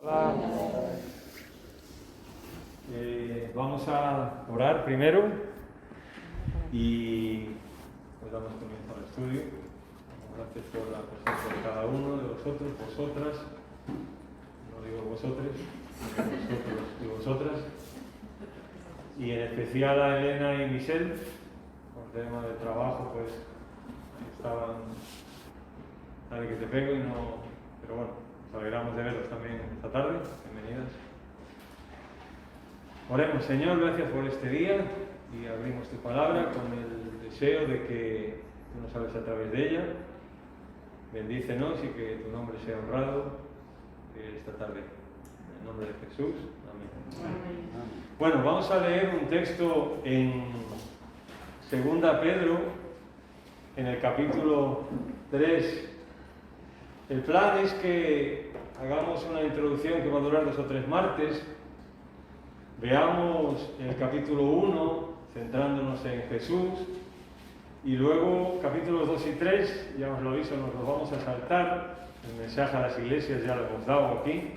Hola. Vamos a orar primero y pues damos comienzo al estudio. Gracias por la presencia de cada uno de vosotros, vosotras, no digo vosotros, vosotros y vosotras, y en especial a Elena y Michelle, por tema de trabajo, pues estaban, sabe que te pego y no, pero bueno, nos alegramos de veros también esta tarde. Bienvenidas. Oremos. Señor, gracias por este día y abrimos tu palabra con el deseo de que tú nos hables a través de ella. Bendícenos y que tu nombre sea honrado esta tarde. En el nombre de Jesús. Amén. Bueno, vamos a leer un texto en 2 Pedro, en el capítulo 3. El plan es que hagamos una introducción que va a durar 2 o 3 martes. Veamos el capítulo 1, centrándonos en Jesús, y luego capítulos 2 y 3, ya os lo aviso, nos los vamos a saltar, el mensaje a las iglesias ya lo hemos dado aquí,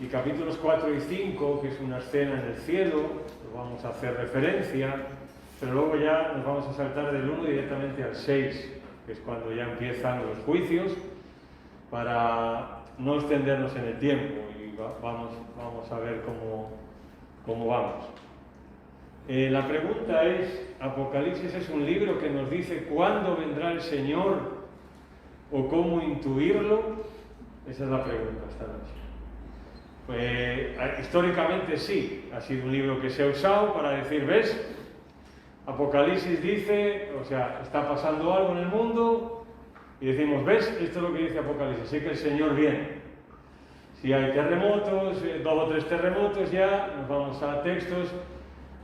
y capítulos 4 y 5, que es una escena en el cielo, lo vamos a hacer referencia, pero luego ya nos vamos a saltar del 1 directamente al 6, que es cuando ya empiezan los juicios, para no extendernos en el tiempo, y vamos a ver cómo vamos. La pregunta es, ¿Apocalipsis es un libro que nos dice cuándo vendrá el Señor o cómo intuirlo? Esa es la pregunta esta noche. Pues, históricamente sí, ha sido un libro que se ha usado para decir, ¿ves? Apocalipsis dice, o sea, está pasando algo en el mundo y decimos, ¿ves? Esto es lo que dice Apocalipsis, así que el Señor viene. Si hay terremotos, 2 o 3 terremotos ya, nos vamos a textos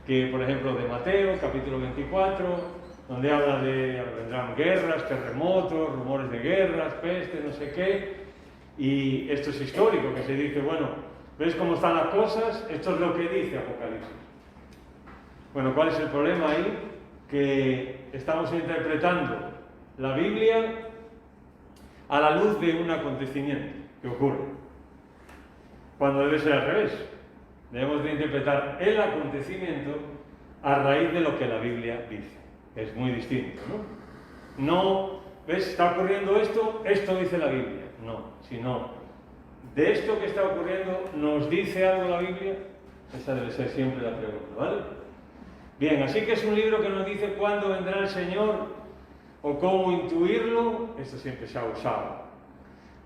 que, por ejemplo, de Mateo, capítulo 24, donde habla de vendrán guerras, terremotos, rumores de guerras, peste, no sé qué, y esto es histórico, que se dice, bueno, ¿ves cómo están las cosas? Esto es lo que dice Apocalipsis. Bueno, ¿cuál es el problema ahí? Que estamos interpretando la Biblia a la luz de un acontecimiento que ocurre, cuando debe ser al revés. Debemos de interpretar el acontecimiento a raíz de lo que la Biblia dice. Es muy distinto, ¿no? No, ¿ves? Está ocurriendo esto dice la Biblia. No, sino, ¿de esto que está ocurriendo nos dice algo la Biblia? Esa debe ser siempre la pregunta, ¿vale? Bien, así que es un libro que nos dice cuándo vendrá el Señor o cómo intuirlo. Esto siempre se ha usado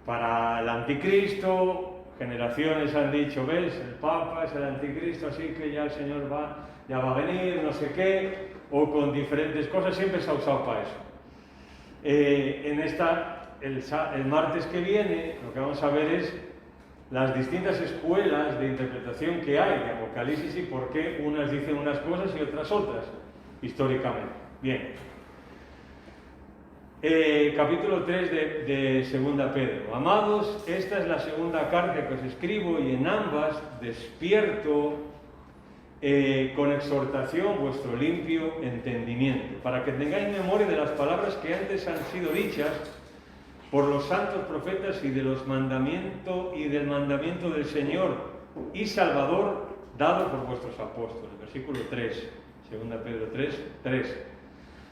para el anticristo. Generaciones han dicho, ¿ves? El Papa es el anticristo, así que ya el Señor ya va a venir, no sé qué, o con diferentes cosas, siempre se ha usado para eso. El martes que viene, lo que vamos a ver es las distintas escuelas de interpretación que hay de Apocalipsis y por qué unas dicen unas cosas y otras históricamente. Bien. Capítulo 3 de 2 Pedro. Amados, esta es la segunda carta que os escribo y en ambas despierto con exhortación vuestro limpio entendimiento, para que tengáis memoria de las palabras que antes han sido dichas por los santos profetas y del mandamiento del Señor y Salvador dado por vuestros apóstoles. Versículo 3, 2 Pedro 3.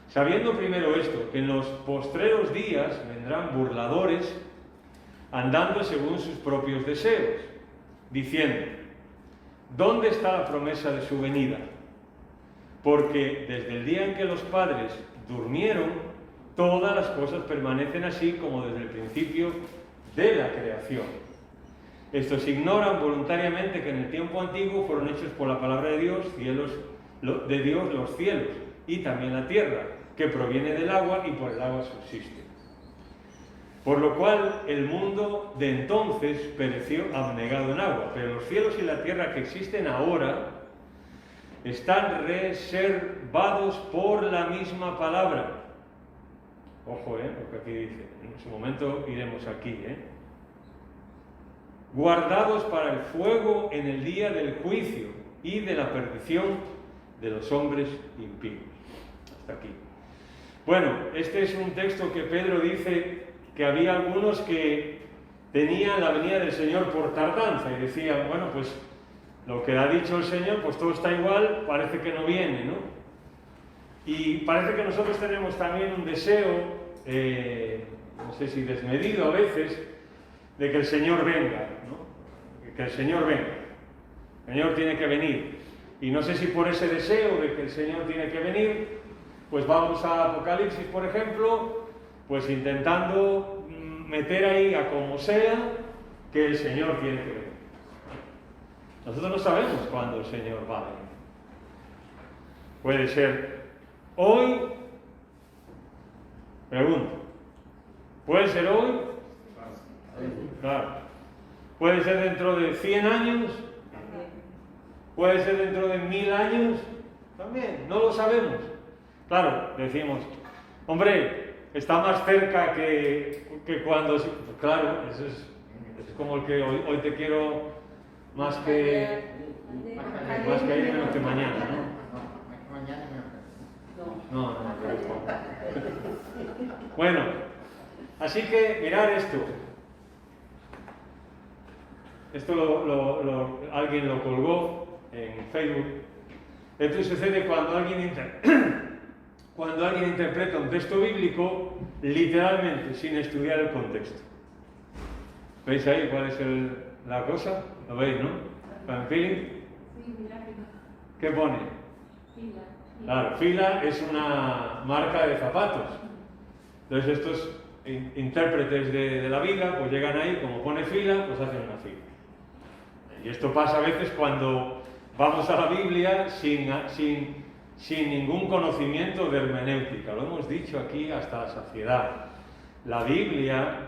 Sabiendo primero esto, que en los postreros días vendrán burladores, andando según sus propios deseos, diciendo, ¿dónde está la promesa de su venida? Porque desde el día en que los padres durmieron, todas las cosas permanecen así como desde el principio de la creación. Estos ignoran voluntariamente que en el tiempo antiguo fueron hechos por la palabra de Dios, los cielos y también la tierra, que proviene del agua y por el agua subsiste. Por lo cual el mundo de entonces pereció abnegado en agua, pero los cielos y la tierra que existen ahora están reservados por la misma palabra. Ojo, lo que aquí dice. En su momento iremos aquí, guardados para el fuego en el día del juicio y de la perdición de los hombres impíos. Hasta aquí. Bueno, este es un texto que Pedro dice que había algunos que tenían la venida del Señor por tardanza y decían, bueno, pues lo que ha dicho el Señor, pues todo está igual, parece que no viene, ¿no? Y parece que nosotros tenemos también un deseo, no sé si desmedido a veces, de que el Señor venga, ¿no? Que el Señor venga. El Señor tiene que venir. Y no sé si por ese deseo de que el Señor tiene que venir, pues vamos a Apocalipsis, por ejemplo, pues intentando meter ahí a como sea que el Señor tiene que venir. Nosotros no sabemos cuándo el Señor va a venir. Puede ser hoy, pregunto, ¿puede ser hoy? Claro. ¿Puede ser dentro de 100 años? ¿Puede ser dentro de 1000 años? También, no lo sabemos. Claro, decimos, hombre, está más cerca que cuando... Claro, eso es como el que hoy te quiero más que ayer menos que mañana, ¿no? No. Bueno, así que mirad esto. Esto alguien lo colgó en Facebook. Esto sucede cuando alguien interpreta un texto bíblico literalmente, sin estudiar el contexto. ¿Veis ahí cuál es la cosa? ¿Lo veis, no? ¿Fan feeling? Sí, gráfico. ¿Qué pone? Fila. Claro, fila es una marca de zapatos. Entonces estos intérpretes de la vida, pues llegan ahí, como pone fila, pues hacen una fila. Y esto pasa a veces cuando vamos a la Biblia sin ningún conocimiento de hermenéutica. Lo hemos dicho aquí hasta la saciedad. La Biblia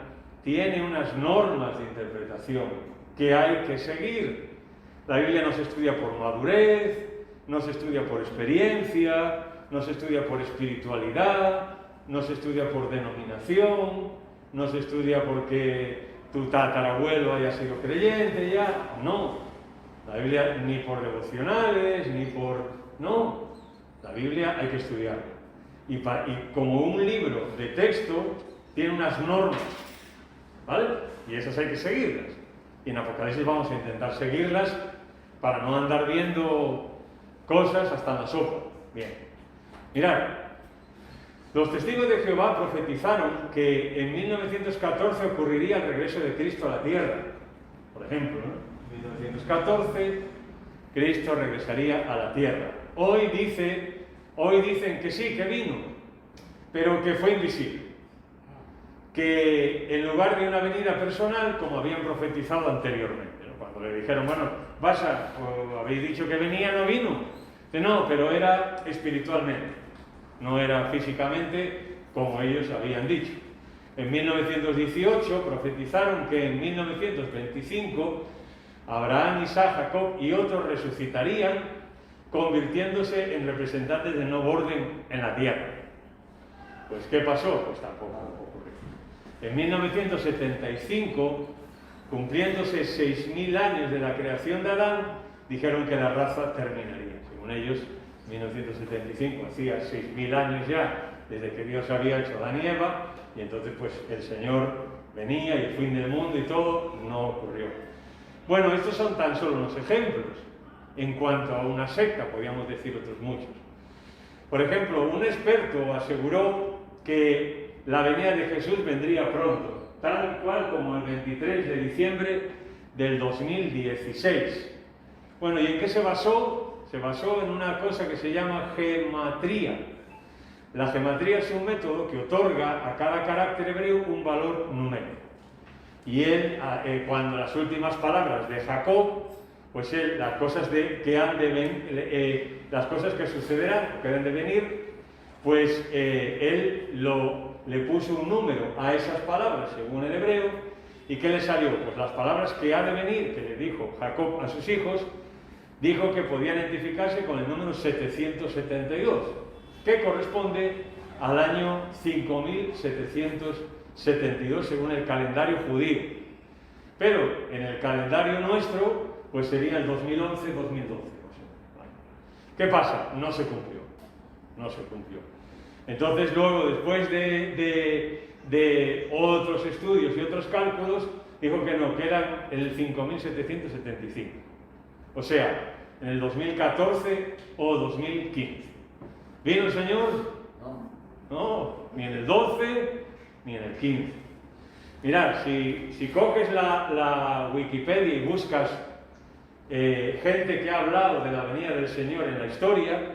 tiene unas normas de interpretación que hay que seguir. La Biblia no se estudia por madurez, no se estudia por experiencia, no se estudia por espiritualidad, no se estudia por denominación, no se estudia porque tu tatarabuelo haya sido creyente ya, no. La Biblia ni por devocionales, ni por... No, la Biblia hay que estudiarla. Y como un libro de texto, tiene unas normas, ¿vale? Y esas hay que seguirlas. Y en Apocalipsis vamos a intentar seguirlas para no andar viendo cosas hasta en la sopa. Bien. Mirad, los testigos de Jehová profetizaron que en 1914 ocurriría el regreso de Cristo a la tierra. Por ejemplo, ¿no? En 1914 Cristo regresaría a la tierra. Hoy dicen que sí, que vino, pero que fue invisible. Que en lugar de una venida personal, como habían profetizado anteriormente, ¿no? Cuando le dijeron, bueno, habéis dicho que venía, no vino. No, pero era espiritualmente, no era físicamente como ellos habían dicho. En 1918 profetizaron que en 1925 Abraham, Isaac, Jacob y otros resucitarían, convirtiéndose en representantes del nuevo orden en la tierra. Pues ¿qué pasó? Pues tampoco ocurrió. En 1975, cumpliéndose 6000 años de la creación de Adán, dijeron que la raza terminaría. Según ellos, 1975 hacía 6000 años ya desde que Dios había hecho a Adán y Eva, y entonces pues el Señor venía y el fin del mundo y todo no ocurrió. Bueno, estos son tan solo unos ejemplos. En cuanto a una secta, podríamos decir otros muchos. Por ejemplo, un experto aseguró que la venida de Jesús vendría pronto, tal cual como el 23 de diciembre del 2016. Bueno, ¿y en qué se basó? Se basó en una cosa que se llama gematría. La gematría es un método que otorga a cada carácter hebreo un valor numérico. Y él, cuando las últimas palabras de Jacob, pues él, las cosas que sucederán, que deben de venir, pues él le puso un número a esas palabras, según el hebreo, ¿y qué le salió? Pues las palabras que ha de venir, que le dijo Jacob a sus hijos, dijo que podían identificarse con el número 772, que corresponde al año 5772 según el calendario judío. Pero en el calendario nuestro, pues sería el 2011-2012. ¿Qué pasa? No se cumplió. No se cumplió. Entonces luego, después de otros estudios y otros cálculos, dijo que no, que eran el 5.775. O sea, en el 2014 o 2015. ¿Vino el Señor? No, ni en el 12 ni en el 15. Mirad, si coges la Wikipedia y buscas gente que ha hablado de la venida del Señor en la historia,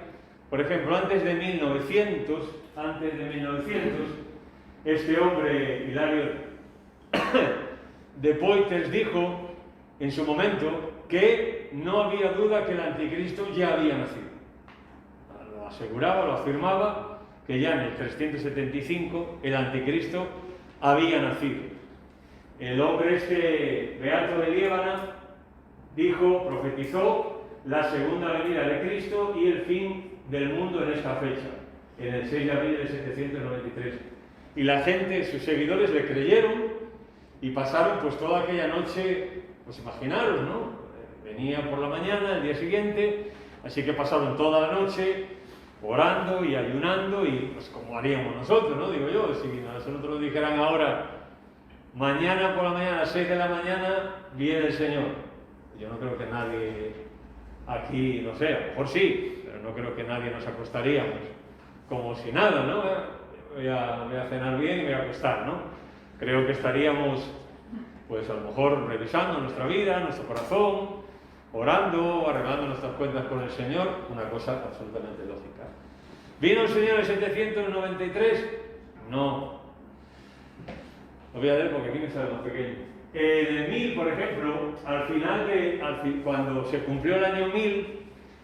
por ejemplo, antes de 1900, este hombre, Hilario de Poitiers, dijo en su momento que no había duda que el anticristo ya había nacido. Lo aseguraba, lo afirmaba, que ya en el 375 el anticristo había nacido. El hombre este, Beato de Liébana, dijo, profetizó la segunda venida de Cristo y el fin del mundo en esta fecha, en el 6 de abril de 793. Y la gente, sus seguidores, le creyeron y pasaron pues toda aquella noche, pues imaginaros, ¿no? Venía por la mañana, el día siguiente, así que pasaron toda la noche orando y ayunando y pues como haríamos nosotros, ¿no? Digo yo, si nosotros dijeran ahora, mañana por la mañana, a las 6 de la mañana, viene el Señor. Yo no creo que nadie aquí, no sé, a lo mejor sí, pero no creo que nadie nos acostaríamos como si nada, ¿no? Voy a cenar bien y me voy a acostar, ¿no? Creo que estaríamos, pues a lo mejor revisando nuestra vida, nuestro corazón, orando, arreglando nuestras cuentas con el Señor, una cosa absolutamente lógica. ¿Vino el Señor en 793? No. Lo voy a leer porque aquí me sale más pequeño. En el 1000, por ejemplo, cuando se cumplió el año 1000,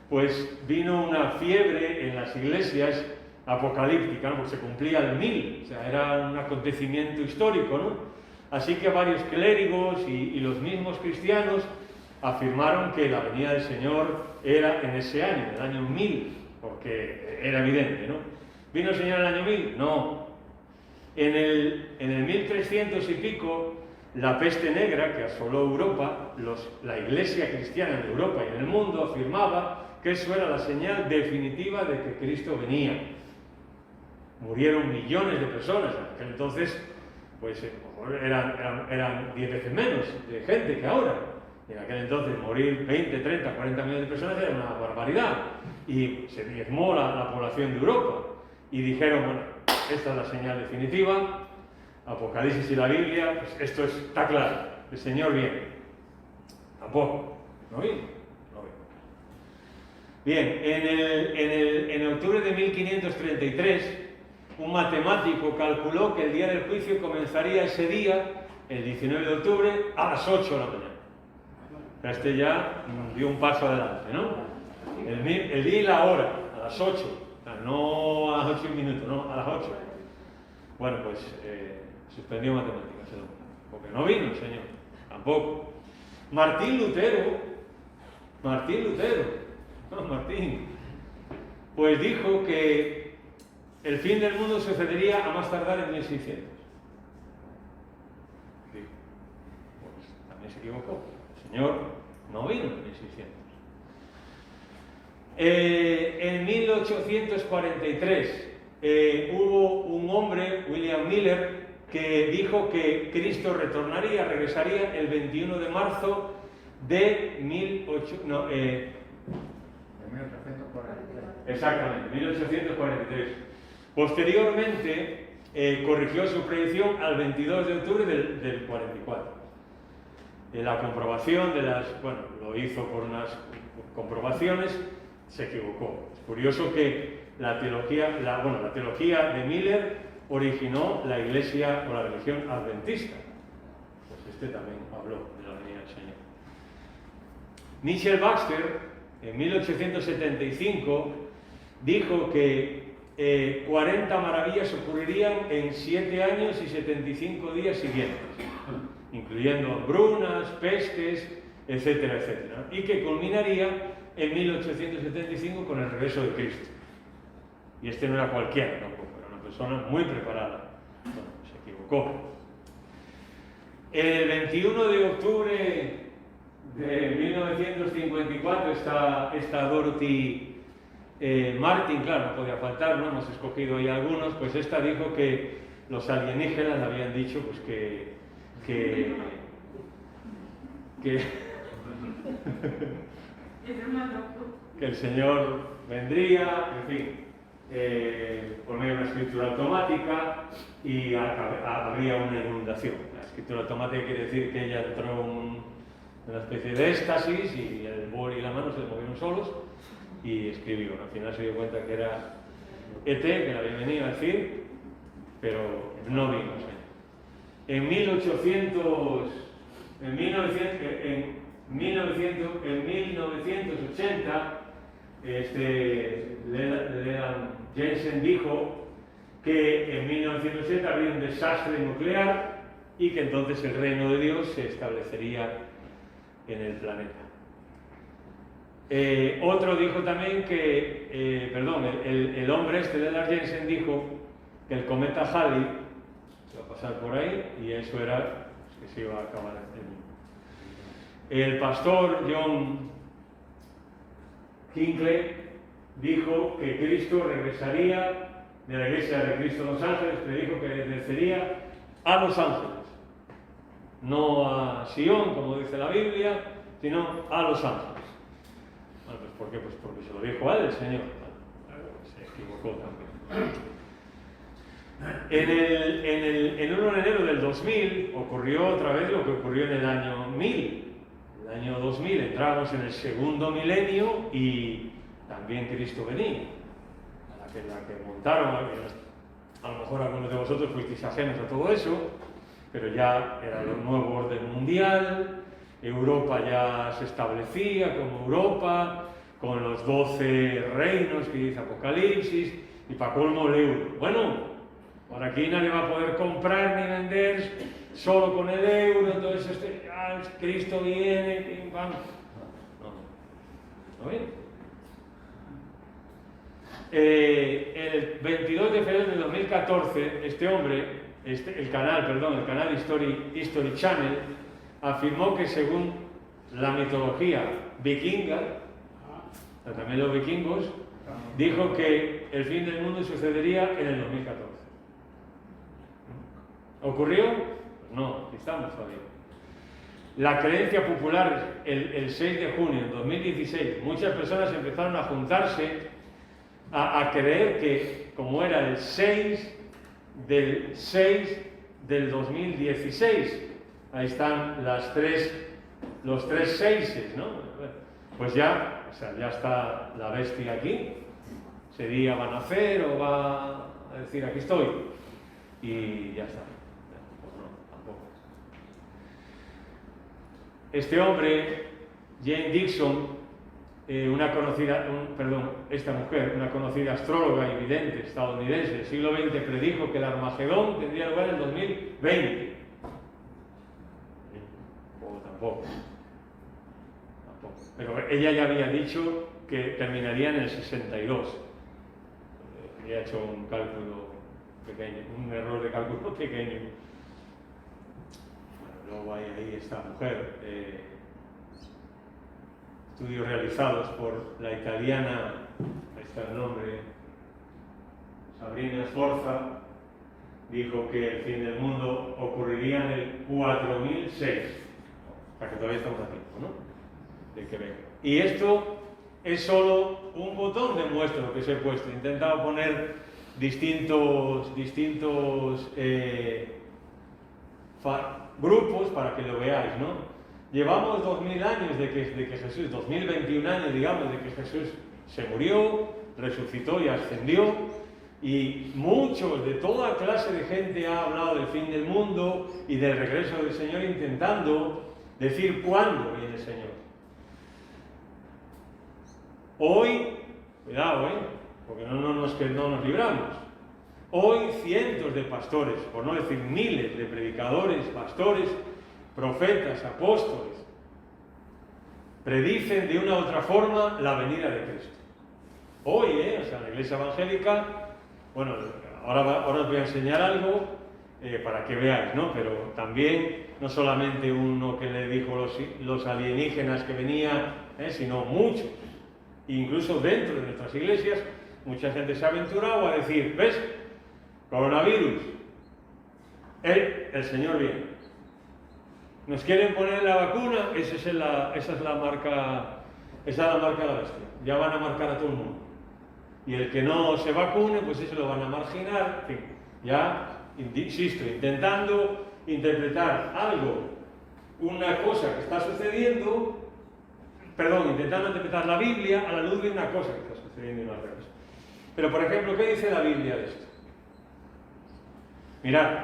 pues vino una fiebre en las iglesias apocalípticas, ¿no? Porque se cumplía el 1000, o sea, era un acontecimiento histórico, ¿no? Así que varios clérigos y los mismos cristianos afirmaron que la venida del Señor era en ese año, en el año 1000, porque era evidente, ¿no? ¿Vino el Señor en el año 1000? No. En el 1300 y pico, la peste negra que asoló Europa, la iglesia cristiana en Europa y en el mundo afirmaba que eso era la señal definitiva de que Cristo venía. Murieron millones de personas, en aquel entonces pues eran 10 veces menos de gente que ahora. En aquel entonces morir 20, 30, 40 millones de personas era una barbaridad. Y se diezmó la población de Europa. Y dijeron, bueno, esta es la señal definitiva, Apocalipsis y la Biblia, pues esto está claro, el Señor viene. Tampoco, ¿no viene? No viene. Bien, en octubre de 1533, un matemático calculó que el día del juicio comenzaría ese día, el 19 de octubre, a las 8 de la mañana. Este ya dio un paso adelante, ¿no? El día y la hora, a las 8, o sea, no a las 8 minutos, no, a las 8. Bueno, pues suspendió matemáticas, el hombre, porque no vino el Señor, tampoco. Martín Lutero, pues dijo que el fin del mundo sucedería a más tardar en 1600. Pues también se equivocó. El Señor no vino en 1600. En 1843 hubo un hombre, William Miller, que dijo que Cristo regresaría el 21 de marzo de 1843. Exactamente, 1843. Posteriormente corrigió su predicción al 22 de octubre del 44. La comprobación lo hizo por unas comprobaciones, se equivocó. Es curioso que la teología de Miller originó la iglesia o la religión adventista. Pues este también habló de la venida del Señor. Michel Baxter, en 1875, dijo que 40 maravillas ocurrirían en 7 años y 75 días siguientes, incluyendo hambrunas, pestes, etcétera, etcétera, y que culminaría en 1875 con el regreso de Cristo. Y este no era cualquiera tampoco, era una persona muy preparada. Bueno, se equivocó. El 21 de octubre de 1954 esta Dorothy Martin, claro, no podía faltar, ¿no? Hemos escogido ahí algunos, pues esta dijo que los alienígenas habían dicho pues que que, Es más loco. que el Señor vendría, en fin, poner una escritura automática y habría una inundación. La escritura automática quiere decir que ella entró en una especie de éxtasis y el bol y la mano se le movieron solos y escribió. Al final se dio cuenta que era ET, que le había venido a decir, pero no vino. En 1980, Leland Jensen dijo que en 1980 habría un desastre nuclear y que entonces el reino de Dios se establecería en el planeta. Otro dijo también que, el hombre Leland Jensen dijo que el cometa Halley iba a pasar por ahí y eso era que se iba a acabar el mundo. El pastor John Hinckley dijo que Cristo regresaría de la iglesia de Cristo en Los Ángeles, predijo que regresaría a Los Ángeles, no a Sion, como dice la Biblia, sino a Los Ángeles. Bueno, pues ¿por qué? Pues porque se lo dijo a él el Señor. Se equivocó también. En 1 de enero del 2000 ocurrió otra vez lo que ocurrió en el año 1000. El año 2000 entramos en el segundo milenio y también Cristo venía. La que montaron, a lo mejor algunos de vosotros fuisteis ajenos a todo eso, pero ya era el nuevo orden mundial, Europa ya se establecía como Europa, con los 12 reinos que dice Apocalipsis, y para colmo el euro. Bueno, por aquí nadie va a poder comprar ni vender solo con el euro, entonces Cristo viene, pim, pam. ¿No bien? El 22 de febrero de 2014, este hombre, el canal History Channel, afirmó que según la mitología vikinga, también los vikingos, dijo que el fin del mundo sucedería en el 2014. ¿Ocurrió? Pues no, estamos todavía. La creencia popular, el 6 de junio de 2016, muchas personas empezaron a juntarse a creer que, como era el 6 del 2016, ahí están los tres seises, ¿no? Pues ya está la bestia aquí, ese día va a nacer o va a decir aquí estoy, y ya está. Pues no, tampoco. Este hombre, Jane Dixon, esta mujer, una conocida astróloga y vidente estadounidense del siglo XX, predijo que el Armagedón tendría lugar en el 2020. O tampoco. Pero ella ya había dicho que terminaría en el 62. Había hecho un cálculo pequeño, un error de cálculo pequeño. Bueno, luego hay ahí esta mujer. Estudios realizados por la italiana, ahí está el nombre, Sabrina Sforza, dijo que el fin del mundo ocurriría en el 4006, o sea que todavía estamos a tiempo, ¿no? De que venga. Y esto es solo un botón de muestra lo que se he puesto. He intentado poner distintos grupos para que lo veáis, ¿no? Llevamos 2000 años de que Jesús, 2021 años, digamos, de que Jesús se murió, resucitó y ascendió, y muchos de toda clase de gente ha hablado del fin del mundo y del regreso del Señor, intentando decir cuándo viene el Señor. Hoy, cuidado, porque no nos libramos. Hoy cientos de pastores, por no decir miles de predicadores, pastores, profetas, apóstoles, predicen de una u otra forma la venida de Cristo. Hoy, la Iglesia Evangélica, bueno, ahora os voy a enseñar algo para que veáis, ¿no? Pero también, no solamente uno que le dijo los alienígenas que venía, sino muchos. Incluso dentro de nuestras iglesias, mucha gente se ha aventurado a decir, ¿ves? Coronavirus, el Señor viene. Nos quieren poner la vacuna, esa es la marca de la bestia. Ya van a marcar a todo el mundo. Y el que no se vacune, pues eso lo van a marginar. En fin, ya, insisto, intentando interpretar algo, una cosa que está sucediendo, intentando interpretar la Biblia a la luz de una cosa que está sucediendo y no al revés. Pero, por ejemplo, ¿qué dice la Biblia de esto? Mirad,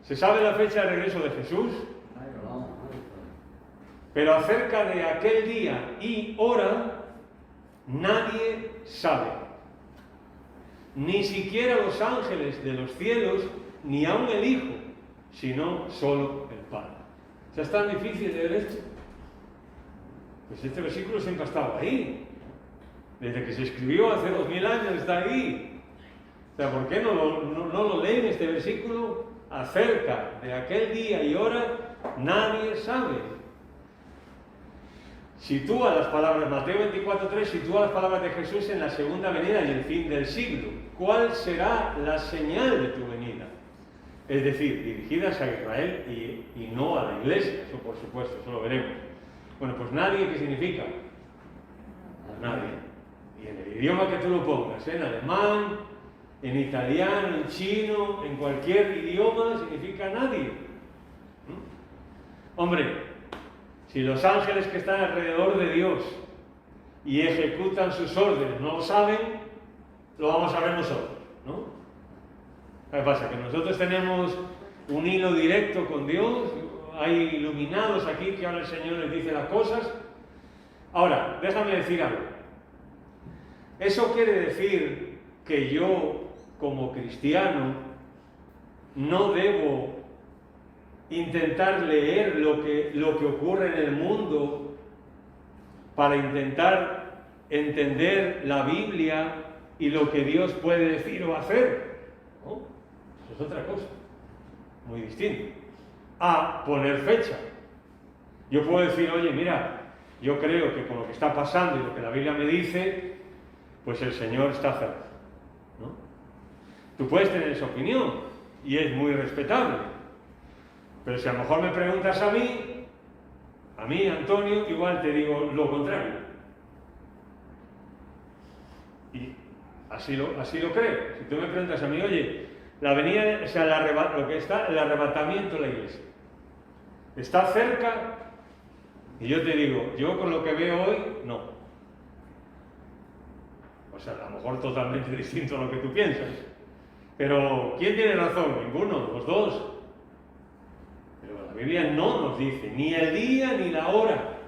se sabe la fecha de regreso de Jesús, pero acerca de aquel día y hora, nadie sabe. Ni siquiera los ángeles de los cielos, ni aun el Hijo, sino solo el Padre. O sea, ¿es tan difícil leer esto? Pues este versículo siempre ha estado ahí. Desde que se escribió hace 2000 años está ahí. O sea, ¿por qué no lo leen este versículo? Acerca de aquel día y hora, nadie sabe. Sitúa las palabras, Mateo 24:3, sitúa las palabras de Jesús en la segunda venida y el fin del siglo. ¿Cuál será la señal de tu venida? Es decir, dirigidas a Israel y no a la Iglesia, eso por supuesto, eso lo veremos. Bueno, pues nadie, ¿qué significa? Nadie. Y en el idioma que tú lo pongas, en alemán, en italiano, en chino, en cualquier idioma, significa nadie. Hombre, si los ángeles que están alrededor de Dios y ejecutan sus órdenes no lo saben, lo vamos a ver nosotros, ¿no? ¿Qué pasa? Que nosotros tenemos un hilo directo con Dios, hay iluminados aquí que ahora el Señor les dice las cosas. Ahora, déjame decir algo. Eso quiere decir que yo, como cristiano, no debo intentar leer lo que ocurre en el mundo para intentar entender la Biblia y lo que Dios puede decir o hacer. ¿No? Eso es otra cosa, muy distinta a poner fecha. Yo puedo decir, oye, mira, yo creo que con lo que está pasando y lo que la Biblia me dice, pues el Señor está cerca, ¿no? Tú puedes tener esa opinión y es muy respetable. Pero si a lo mejor me preguntas a mí, Antonio, igual te digo lo contrario. Y así lo creo. Si tú me preguntas a mí, oye, la venida, o sea, lo que está, el arrebatamiento de la Iglesia, ¿está cerca? Y yo te digo, yo con lo que veo hoy, no. O sea, a lo mejor totalmente distinto a lo que tú piensas. Pero, ¿quién tiene razón? Ninguno, los dos. Pero la Biblia no nos dice ni el día ni la hora.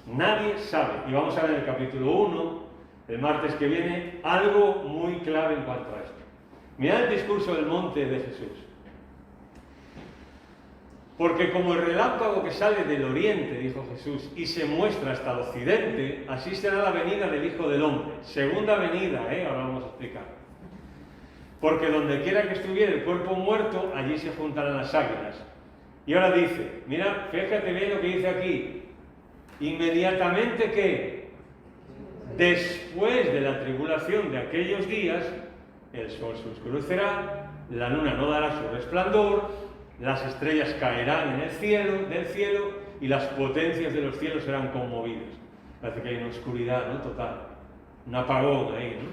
Nadie sabe. Y vamos a ver en el capítulo 1, el martes que viene, algo muy clave en cuanto a esto. Mirad el discurso del monte de Jesús. Porque como el relámpago que sale del oriente, dijo Jesús, y se muestra hasta el occidente, así será la venida del Hijo del Hombre. Segunda venida, ahora vamos a explicar. Porque donde quiera que estuviera el cuerpo muerto, allí se juntarán las águilas. Y ahora dice, mira, fíjate bien lo que dice aquí. Inmediatamente que, después de la tribulación de aquellos días, el sol se oscurecerá, la luna no dará su resplandor, las estrellas caerán en del cielo, y las potencias de los cielos serán conmovidas. Parece que hay una oscuridad, ¿no? Total. Un apagón ahí, ¿no?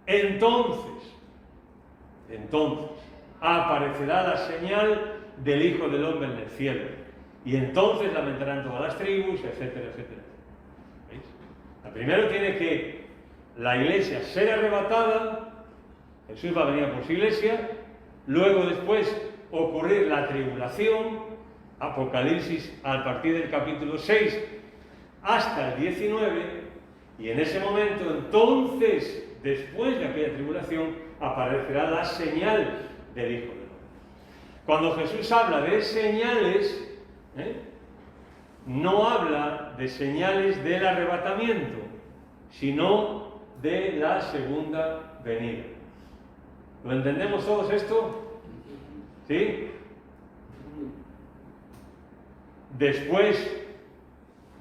Entonces, aparecerá la señal del Hijo del Hombre en el cielo. Y entonces lamentarán todas las tribus, etcétera, etcétera. ¿Veis? Primero tiene que la iglesia ser arrebatada, Jesús va a venir por su iglesia, luego después ocurrir la tribulación, Apocalipsis a partir del capítulo 6 hasta el 19, y en ese momento, entonces, después de aquella tribulación, aparecerá la señal del Hijo del Hombre. Cuando Jesús habla de señales, no habla de señales del arrebatamiento, sino de la segunda venida. ¿Lo entendemos todos esto? ¿Sí? Después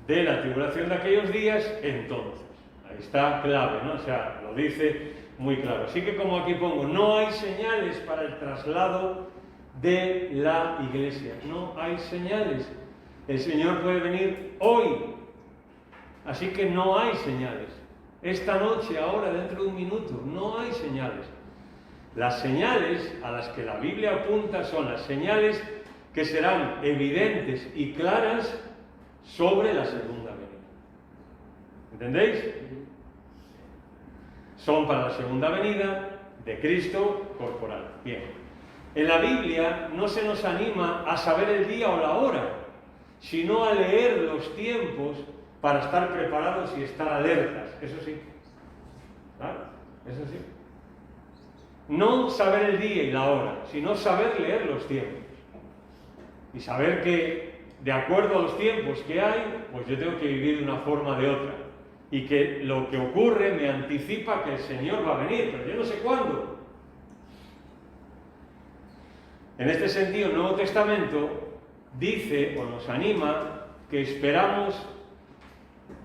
de la tribulación de aquellos días, entonces. Ahí está clave, ¿no? O sea, lo dice muy claro. Así que como aquí pongo, no hay señales para el traslado de la iglesia. No hay señales. El Señor puede venir hoy, así que no hay señales. Esta noche, ahora, dentro de un minuto, no hay señales. Las señales a las que la Biblia apunta son las señales que serán evidentes y claras sobre la segunda venida. ¿Entendéis? Son para la segunda venida de Cristo corporal. Bien. En la Biblia no se nos anima a saber el día o la hora, sino a leer los tiempos para estar preparados y estar alertas. Eso sí. ¿Claro? Eso sí. No saber el día y la hora, sino saber leer los tiempos. Y saber que, de acuerdo a los tiempos que hay, pues yo tengo que vivir de una forma o de otra. Y que lo que ocurre me anticipa que el Señor va a venir, pero yo no sé cuándo. En este sentido, el Nuevo Testamento dice o nos anima que esperamos,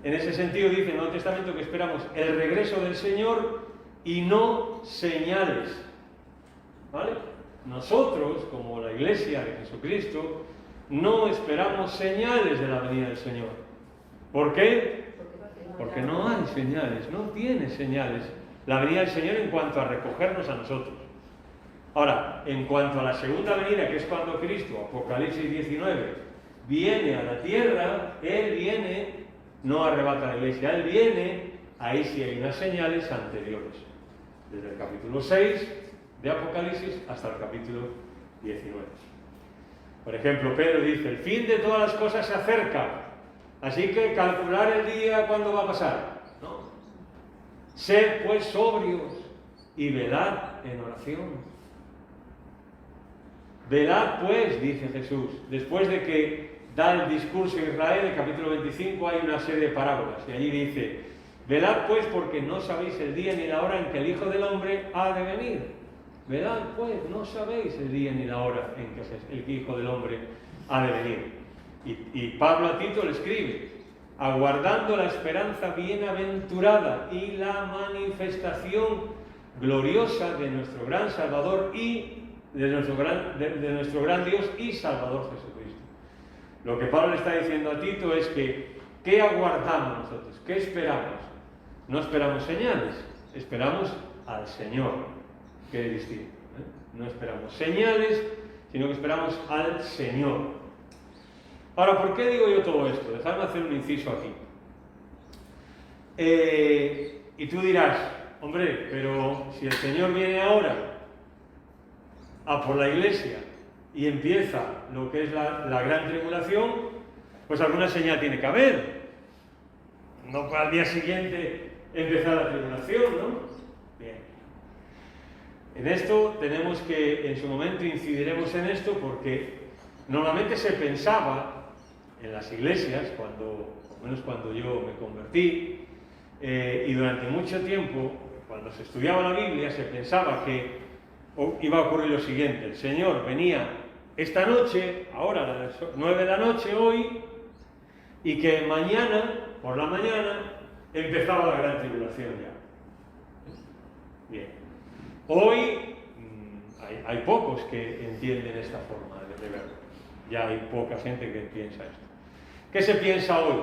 en ese sentido dice el Nuevo Testamento que esperamos el regreso del Señor y no señales. ¿Vale? Nosotros, como la Iglesia de Jesucristo, no esperamos señales de la venida del Señor. ¿Por qué? Porque no hay señales, no tiene señales la venida del Señor en cuanto a recogernos a nosotros. Ahora, en cuanto a la segunda venida, que es cuando Cristo, Apocalipsis 19, viene a la tierra, Él viene, no arrebata la iglesia, Él viene, ahí sí hay unas señales anteriores. Desde el capítulo 6 de Apocalipsis hasta el capítulo 19. Por ejemplo, Pedro dice, el fin de todas las cosas se acerca. Así que calcular el día cuándo va a pasar, ¿no? Sed pues sobrios y velad en oración. Velad pues, dice Jesús, después de que da el discurso a Israel, en el capítulo 25 hay una serie de parábolas, y allí dice, velad pues porque no sabéis el día ni la hora en que el Hijo del Hombre ha de venir. Velad pues, no sabéis el día ni la hora en que el Hijo del Hombre ha de venir. Y Pablo a Tito le escribe, aguardando la esperanza bienaventurada y la manifestación gloriosa de nuestro gran Salvador y de nuestro gran Dios y Salvador Jesucristo. Lo que Pablo le está diciendo a Tito es que, ¿qué aguardamos nosotros? ¿Qué esperamos? No esperamos señales, esperamos al Señor, que es distinto, ¿eh? No esperamos señales, sino que esperamos al Señor. Ahora, ¿por qué digo yo todo esto? Dejadme hacer un inciso aquí. Y tú dirás, hombre, pero si el Señor viene ahora a por la iglesia y empieza lo que es la gran tribulación, pues alguna señal tiene que haber. No para el día siguiente empezar la tribulación, ¿no? Bien. En esto tenemos que, en su momento incidiremos en esto porque normalmente se pensaba en las iglesias, por lo menos cuando yo me convertí, y durante mucho tiempo, cuando se estudiaba la Biblia, se pensaba que iba a ocurrir lo siguiente: el Señor venía esta noche, ahora a las 9 de la noche, hoy, y que mañana, por la mañana, empezaba la gran tribulación ya. Bien. Hoy hay pocos que entienden esta forma de verlo. Ya hay poca gente que piensa esto. ¿Qué se piensa hoy?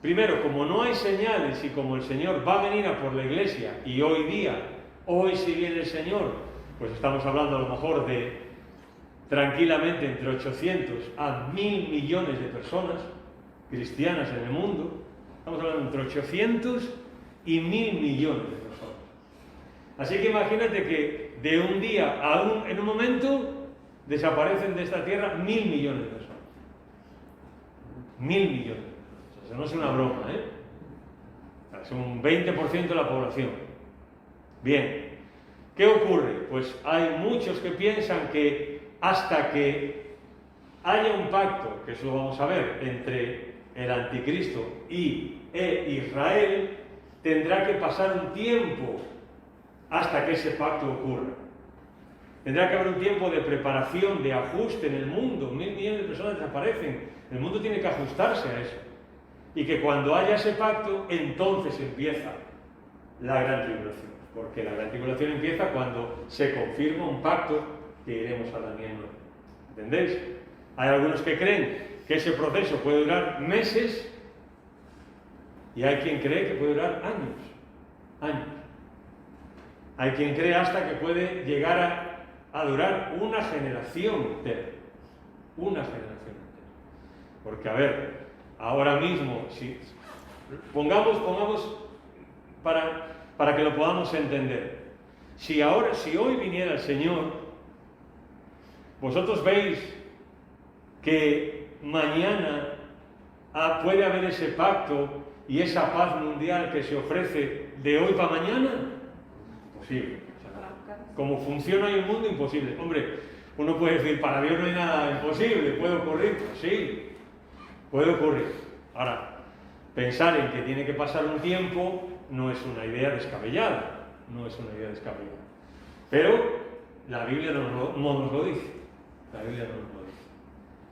Primero, como no hay señales y como el Señor va a venir a por la iglesia y hoy día, hoy si viene el Señor, pues estamos hablando a lo mejor de tranquilamente entre 800 a 1000 millones de personas cristianas en el mundo. Estamos hablando entre 800 y 1000 millones de personas. Así que imagínate que de un día en un momento desaparecen de esta tierra 1000 millones de personas. 1000 millones. Eso no es una broma, ¿eh? Es un 20% de la población. Bien. ¿Qué ocurre? Pues hay muchos que piensan que hasta que haya un pacto, que eso lo vamos a ver, entre el anticristo y Israel, tendrá que pasar un tiempo hasta que ese pacto ocurra. Tendrá que haber un tiempo de preparación, de ajuste en el mundo. 1000 millones de personas desaparecen. El mundo tiene que ajustarse a eso. Y que cuando haya ese pacto, entonces empieza la gran tribulación. Porque la gran tribulación empieza cuando se confirma un pacto que iremos a Daniel 9. ¿Entendéis? Hay algunos que creen que ese proceso puede durar meses y hay quien cree que puede durar años. Hay quien cree hasta que puede llegar a durar una generación entera. Una generación entera. Porque, a ver, ahora mismo, si pongamos para que lo podamos entender. Si hoy viniera el Señor, vosotros veis que mañana puede haber ese pacto y esa paz mundial que se ofrece de hoy para mañana. Imposible. Como funciona hoy el mundo, imposible. Hombre, uno puede decir, para Dios no hay nada imposible, ¿puede ocurrir? Pues sí, puede ocurrir. Ahora, pensar en que tiene que pasar un tiempo no es una idea descabellada. Pero la Biblia no nos lo dice. La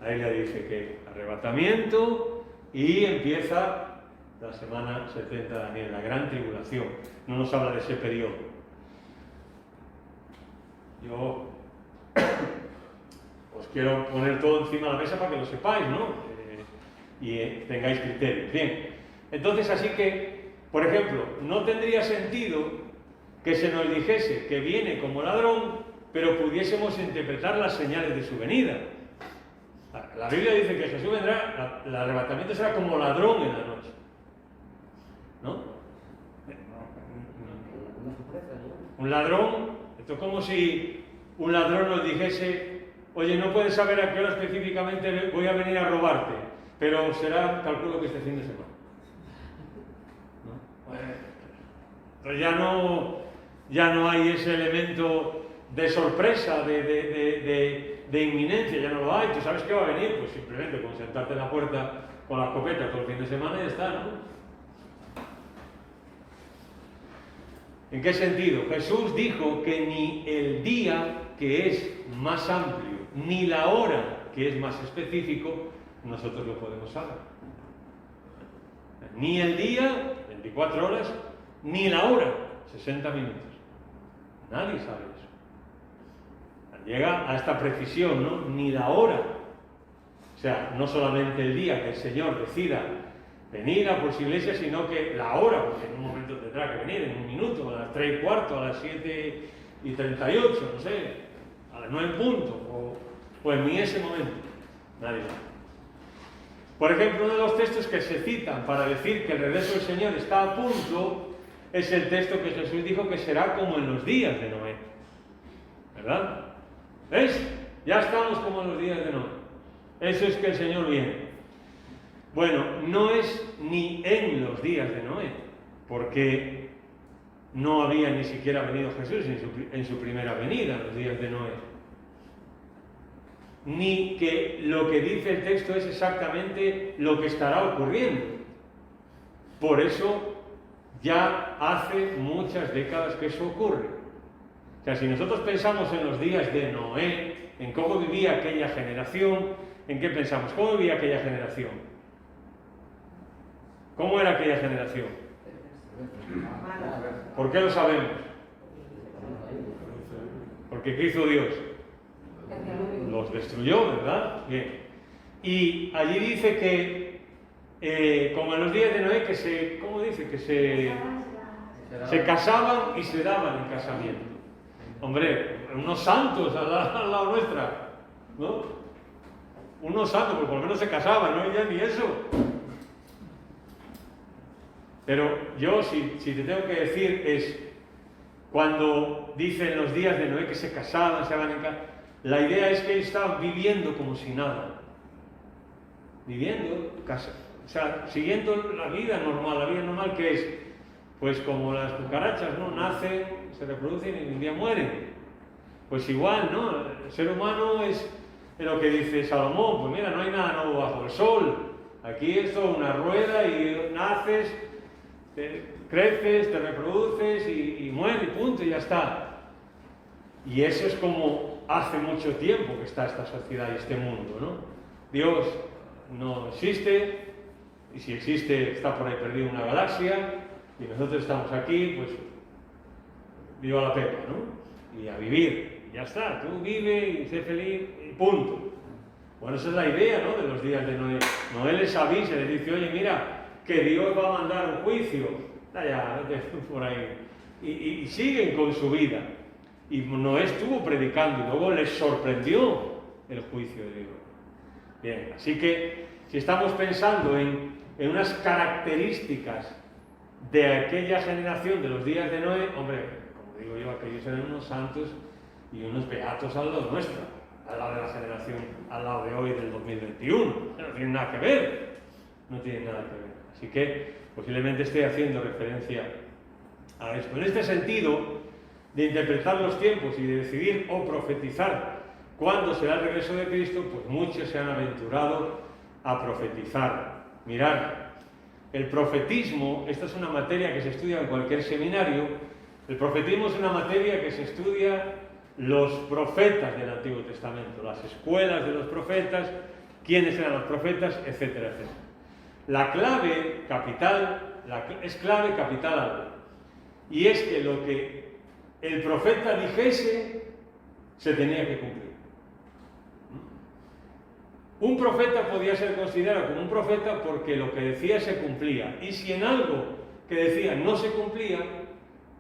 Biblia dice que arrebatamiento y empieza la semana 70 de Daniel, la gran tribulación. No nos habla de ese periodo. Yo os quiero poner todo encima de la mesa para que lo sepáis, ¿no? Y tengáis criterios. Bien, entonces así que, por ejemplo, no tendría sentido que se nos dijese que viene como ladrón, pero pudiésemos interpretar las señales de su venida. La Biblia dice que Jesús vendrá, el arrebatamiento será como ladrón en la noche. ¿No? Un ladrón, esto es como si un ladrón nos dijese, oye, no puedes saber a qué hora específicamente voy a venir a robarte, pero será, calculo que este fin de semana. ¿No? Bueno, entonces ya no hay ese elemento de sorpresa, de inminencia, ya no lo hay. ¿Tú sabes qué va a venir? Pues simplemente con sentarte en la puerta con la escopeta todo el fin de semana y ya está, ¿no? ¿En qué sentido? Jesús dijo que ni el día, que es más amplio, ni la hora, que es más específico, nosotros lo podemos saber. Ni el día, 24 horas, ni la hora, 60 minutos. Nadie sabe eso. Llega a esta precisión, ¿no? Ni la hora. O sea, no solamente el día que el Señor decida venir a por su iglesia, sino que la hora, porque en un momento tendrá que venir, en un minuto, a las 3:15, a las 7:38, no sé, a las 9:00, o en ni ese momento. Nadie sabe. Por ejemplo, uno de los textos que se citan para decir que el regreso del Señor está a punto es el texto que Jesús dijo que será como en los días de Noé. ¿Verdad? ¿Ves? Ya estamos como en los días de Noé. Eso es que el Señor viene. Bueno, no es ni en los días de Noé, porque no había ni siquiera venido Jesús en su primera venida, en los días de Noé. Ni que lo que dice el texto es exactamente lo que estará ocurriendo. Por eso ya hace muchas décadas que eso ocurre. O sea, si nosotros pensamos en los días de Noé, en cómo vivía aquella generación, ¿en qué pensamos? ¿Cómo vivía aquella generación? ¿Cómo era aquella generación? ¿Por qué lo sabemos? Porque ¿qué hizo Dios? Los destruyó, ¿verdad? Bien. Y allí dice que, como en los días de Noé, ¿cómo dice? Que se casaban y se daban en casamiento. Hombre, unos santos al lado nuestra, ¿no? Unos santos, porque por lo menos se casaban, no ya ni eso. Pero yo, si te tengo que decir, es cuando dicen los días de Noé que se casaban, se daban en casa, la idea es que ellos estaban viviendo como si nada. Viviendo, o sea, siguiendo la vida normal que es, pues como las cucarachas, ¿no? Nacen, se reproducen y un día mueren. Pues igual, ¿no? El ser humano es lo que dice Salomón, pues mira, no hay nada nuevo bajo el sol. Aquí es todo una rueda y naces, creces, te reproduces y mueres y punto, y ya está. Y eso es como hace mucho tiempo que está esta sociedad y este mundo, ¿no? Dios no existe, y si existe está por ahí perdido en una galaxia, y nosotros estamos aquí, pues viva la pepa, ¿no? Y a vivir, ya está, tú vive y sé feliz y punto. Bueno, esa es la idea, ¿no?, de los días de Noé. Noé les avisa, les dice, oye, mira, que Dios va a mandar un juicio. Ya, vete por ahí. Y siguen con su vida. Y Noé estuvo predicando y luego les sorprendió el juicio de Dios. Bien, así que si estamos pensando en unas características de aquella generación de los días de Noé, hombre, como digo yo, aquellos eran unos santos y unos beatos al lado nuestro, al lado de la generación, al lado de hoy del 2021. No tienen nada que ver, no tienen nada que ver. Así que posiblemente esté haciendo referencia a esto. En este sentido, de interpretar los tiempos y de decidir o profetizar cuándo será el regreso de Cristo, pues muchos se han aventurado a profetizar. Mirad, el profetismo, esta es una materia que se estudia en cualquier seminario. El profetismo es una materia que se estudia los profetas del Antiguo Testamento, las escuelas de los profetas, quiénes eran los profetas, etcétera, etcétera. La clave capital, es clave capital algo, y es que lo que el profeta dijese se tenía que cumplir. Un profeta podía ser considerado como un profeta porque lo que decía se cumplía, y si en algo que decía no se cumplía,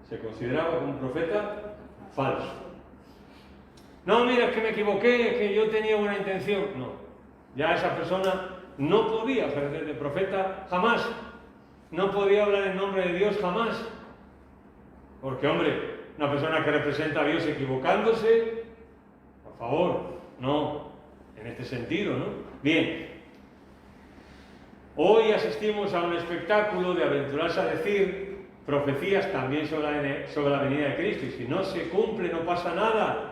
se consideraba como un profeta falso. No, mira, es que me equivoqué, es que yo tenía buena intención. No, ya esa persona no podía ejercer de profeta jamás, no podía hablar en nombre de Dios jamás, porque, hombre, una persona que representa a Dios equivocándose, por favor, no, en este sentido, ¿no? Bien, hoy asistimos a un espectáculo de aventurarse a decir profecías también sobre la venida de Cristo, y si no se cumple no pasa nada,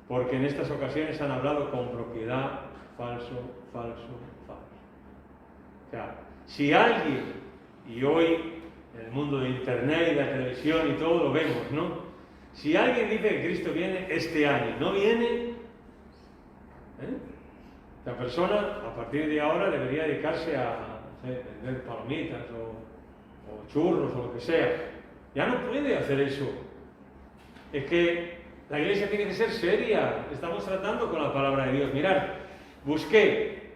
porque en estas ocasiones han hablado con propiedad, falso, falso, falso. O sea, si alguien, y hoy en el mundo de Internet y la televisión y todo lo vemos, ¿no? Si alguien dice que Cristo viene este año, no viene, la persona a partir de ahora debería dedicarse a, no sé, vender palomitas o churros o lo que sea. Ya no puede hacer eso. Es que la iglesia tiene que ser seria. Estamos tratando con la palabra de Dios. Mirad, busqué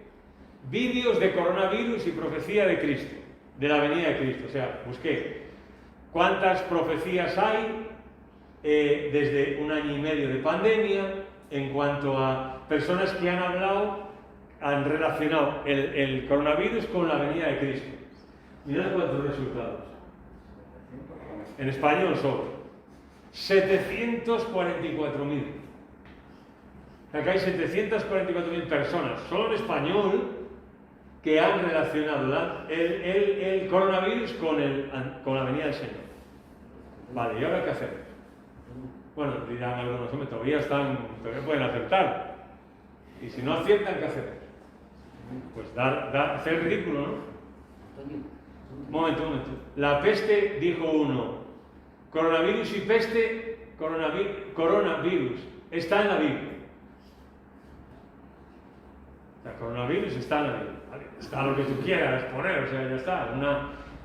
vídeos de coronavirus y profecía de Cristo, de la venida de Cristo. O sea, busqué cuántas profecías hay desde 1 año y medio de pandemia en cuanto a personas que han hablado, han relacionado el coronavirus con la venida de Cristo. Mirad cuántos resultados. En español solo. 744.000. Acá hay 744.000 personas, solo en español, que han relacionado el coronavirus con la venida del Señor. Vale, ¿y ahora qué hacer? Bueno, dirán algunos, hombre, todavía pueden acertar. Y si no aciertan, ¿qué hacer? Pues hacer el ridículo, ¿no? Un momento. La peste, dijo uno. Coronavirus y peste, coronavirus, está en la Biblia. O sea, coronavirus está en la Biblia. ¿Vale? Está lo que tú quieras poner, o sea, ya está.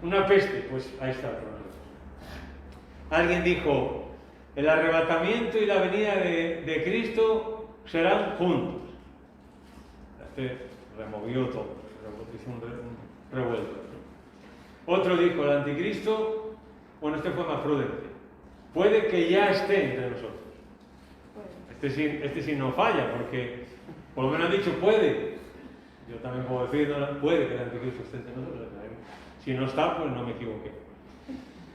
Una peste, pues ahí está el coronavirus. Alguien dijo, el arrebatamiento y la venida de Cristo serán juntos. Este removió todo, hizo un revuelto. Otro dijo, el anticristo, bueno, este fue más prudente, puede que ya esté entre nosotros. Este sí no falla, porque por lo menos ha dicho puede. Yo también puedo decir, no, puede que el anticristo esté entre nosotros. Si no está, pues no me equivoqué.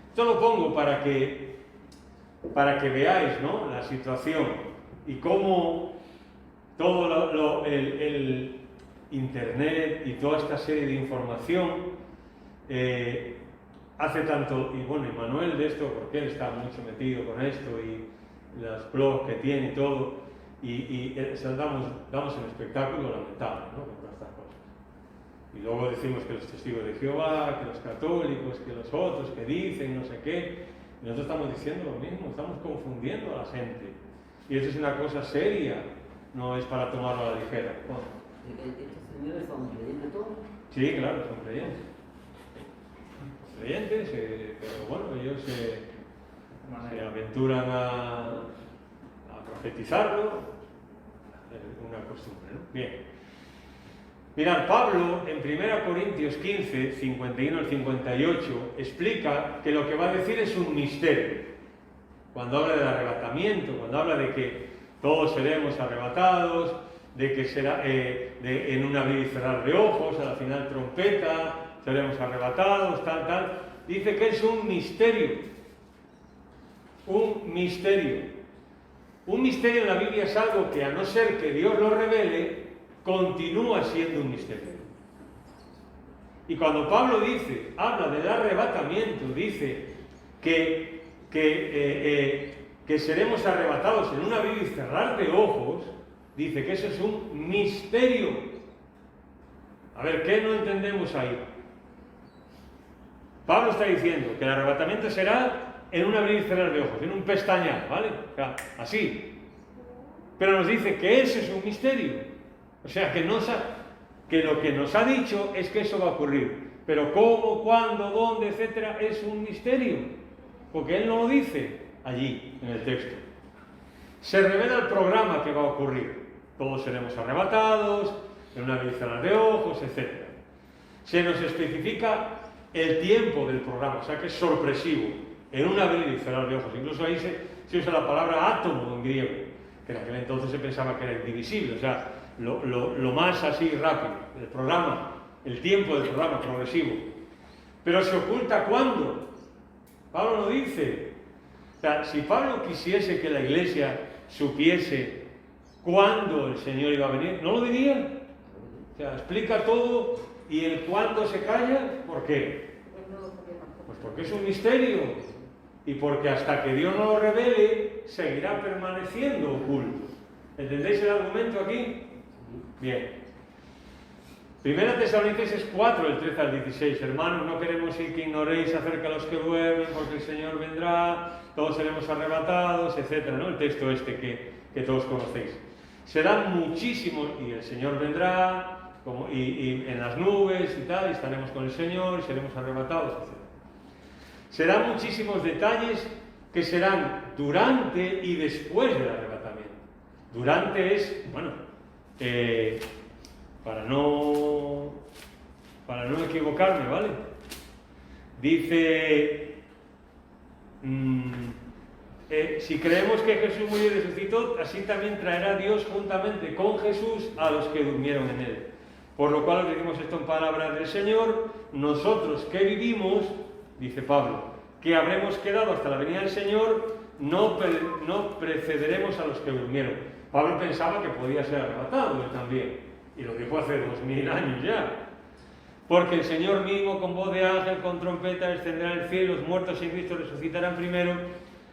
Esto lo pongo para que veáis, ¿no?, la situación y cómo todo el Internet y toda esta serie de información hace tanto, y bueno, Manuel de esto, porque él está mucho metido con esto y los blogs que tiene y todo, y damos un espectáculo lamentable, ¿no?, con todas estas cosas. Y luego decimos que los testigos de Jehová, que los católicos, que los otros, que dicen no sé qué. Y nosotros estamos diciendo lo mismo, estamos confundiendo a la gente. Y esto es una cosa seria, no es para tomarlo a la ligera. Bueno. ¿Estos señores son creyentes todos? Sí, claro, son creyentes. Creyentes, pero bueno, ellos se aventuran a profetizarlo, una costumbre, ¿no? Bien. Mirad, Pablo en 1 Corintios 15, 51 al 58, explica que lo que va a decir es un misterio. Cuando habla del arrebatamiento, cuando habla de que todos seremos arrebatados, de que será en un abrir y cerrar de ojos, a la final trompeta, seremos arrebatados, tal, dice que es un misterio. Un misterio. Un misterio en la Biblia es algo que, a no ser que Dios lo revele, continúa siendo un misterio. Y cuando Pablo habla del arrebatamiento, dice que seremos arrebatados en un abrir y cerrar de ojos, dice que eso es un misterio. A ver, ¿qué no entendemos ahí? Pablo está diciendo que el arrebatamiento será en un abrir y cerrar de ojos, en un pestañear, ¿vale? O sea, así. Pero nos dice que ese es un misterio. O sea, que lo que nos ha dicho es que eso va a ocurrir. Pero cómo, cuándo, dónde, etcétera, es un misterio. Porque él no lo dice allí, en el texto. Se revela el programa que va a ocurrir. Todos seremos arrebatados, en una abrir y cerrar de ojos, etcétera. Se nos especifica el tiempo del programa, o sea que es sorpresivo, en un abrir y cerrar de ojos. Incluso ahí se usa la palabra átomo en griego, que en aquel entonces se pensaba que era indivisible, o sea, lo más así rápido, el programa, el tiempo del programa progresivo. Pero se oculta cuándo. Pablo lo dice. O sea, si Pablo quisiese que la iglesia supiese cuándo el Señor iba a venir, ¿no lo diría? O sea, explica todo y el cuándo se calla. ¿Por qué? Pues porque es un misterio y porque hasta que Dios no lo revele seguirá permaneciendo oculto. ¿Entendéis el argumento aquí? Bien. Primera Tesalonicenses 4, el 13 al 16. Hermanos, no queremos que ignoréis acerca de los que duermen, porque el Señor vendrá, todos seremos arrebatados, etc., ¿no? El texto este que todos conocéis. Serán muchísimos, y el Señor vendrá, y en las nubes y tal, y estaremos con el Señor, y seremos arrebatados, etc. Serán muchísimos detalles que serán durante y después del arrebatamiento. Durante es, bueno, para no equivocarme, ¿vale? Dice, si creemos que Jesús murió y resucitó, así también traerá Dios juntamente con Jesús a los que durmieron en él. Por lo cual os decimos esto en palabras del Señor, nosotros que vivimos, dice Pablo, que habremos quedado hasta la venida del Señor, no precederemos a los que durmieron. Pablo pensaba que podía ser arrebatado él también, y lo dijo hace 2000 años ya. Porque el Señor mismo, con voz de ángel, con trompeta, descenderá del cielo, los muertos en Cristo resucitarán primero,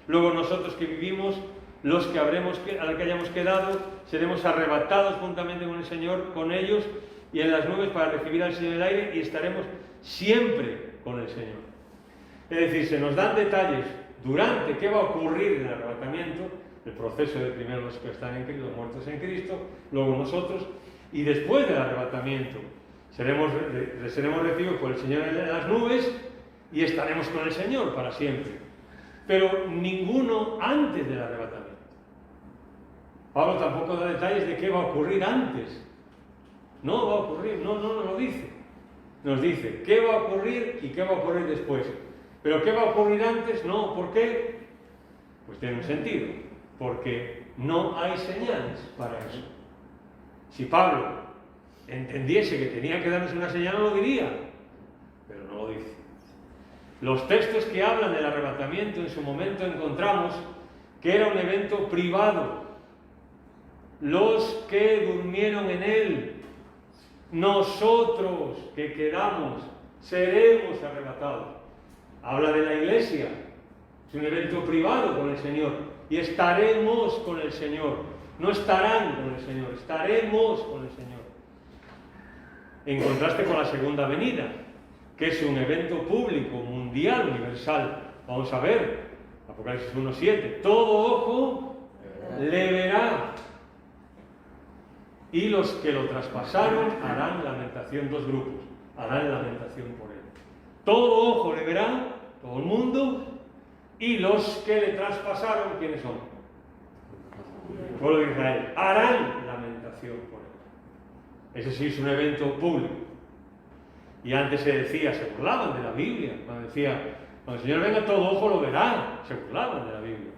luego nosotros que vivimos, los que a la que hayamos quedado, seremos arrebatados juntamente con el Señor, con ellos, y en las nubes para recibir al Señor en el aire, y estaremos siempre con el Señor. Es decir, se nos dan detalles durante qué va a ocurrir en el arrebatamiento, el proceso de primero los que están en Cristo, los muertos en Cristo, luego nosotros, y después del arrebatamiento seremos recibidos por el Señor en las nubes y estaremos con el Señor para siempre. Pero ninguno antes del arrebatamiento. Pablo tampoco da detalles de qué va a ocurrir antes. No va a ocurrir, no nos lo dice. Nos dice qué va a ocurrir y qué va a ocurrir después. Pero qué va a ocurrir antes, no. ¿Por qué? Pues tiene un sentido. Porque no hay señales para eso. Si Pablo entendiese que tenía que darnos una señal, no lo diría. Pero no lo dice. Los textos que hablan del arrebatamiento en su momento encontramos que era un evento privado. Los que durmieron en él, nosotros que quedamos, seremos arrebatados. Habla de la iglesia, es un evento privado con el Señor, y estaremos con el Señor. No estarán con el Señor, estaremos con el Señor. En contraste con la segunda venida, que es un evento público, mundial, universal. Vamos a ver, Apocalipsis 1:7, todo ojo le verá. Y los que lo traspasaron harán lamentación, dos grupos, harán lamentación por él. Todo ojo le verá, todo el mundo, y los que le traspasaron, ¿quiénes son? pueblo de Israel, harán lamentación por él. Ese sí es un evento público. Y antes se decía, se burlaban de la Biblia, cuando decía, cuando el Señor venga todo ojo lo verá, se burlaban de la Biblia.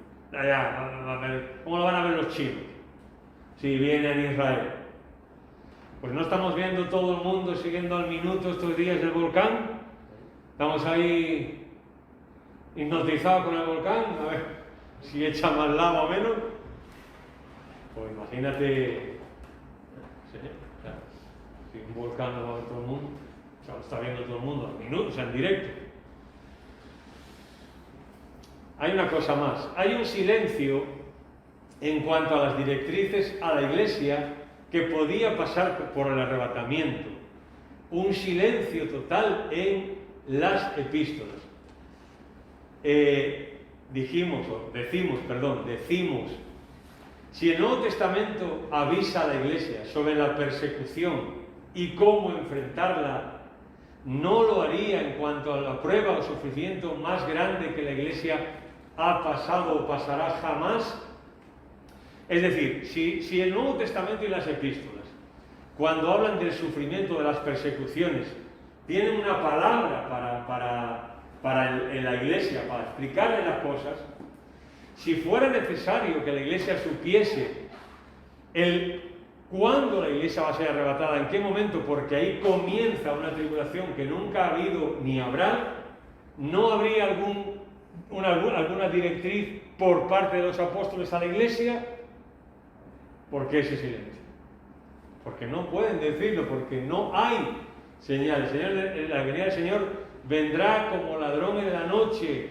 ¿Cómo lo van a ver los chinos si vienen a Israel? Pues no estamos viendo todo el mundo siguiendo al minuto estos días el volcán. Estamos ahí hipnotizados con el volcán, a ver si echa más lava o menos. Pues imagínate, sí, claro, si un volcán lo va a ver todo el mundo, o sea, lo está viendo todo el mundo al minuto, o sea, en directo. Hay una cosa más, hay un silencio en cuanto a las directrices a la Iglesia que podía pasar por el arrebatamiento. Un silencio total en las epístolas. Decimos, si el Nuevo Testamento avisa a la Iglesia sobre la persecución y cómo enfrentarla, no lo haría en cuanto a la prueba o sufrimiento más grande que la Iglesia ha pasado o pasará jamás. Es decir, si el Nuevo Testamento y las epístolas, cuando hablan del sufrimiento, de las persecuciones, tienen una palabra en la Iglesia, para explicarle las cosas, si fuera necesario que la Iglesia supiese cuándo la Iglesia va a ser arrebatada, en qué momento, porque ahí comienza una tribulación que nunca ha habido ni habrá, no habría alguna directriz por parte de los apóstoles a la Iglesia. ¿Por qué ese silencio? Porque no pueden decirlo, porque no hay señales. La venida del Señor vendrá como ladrón en la noche.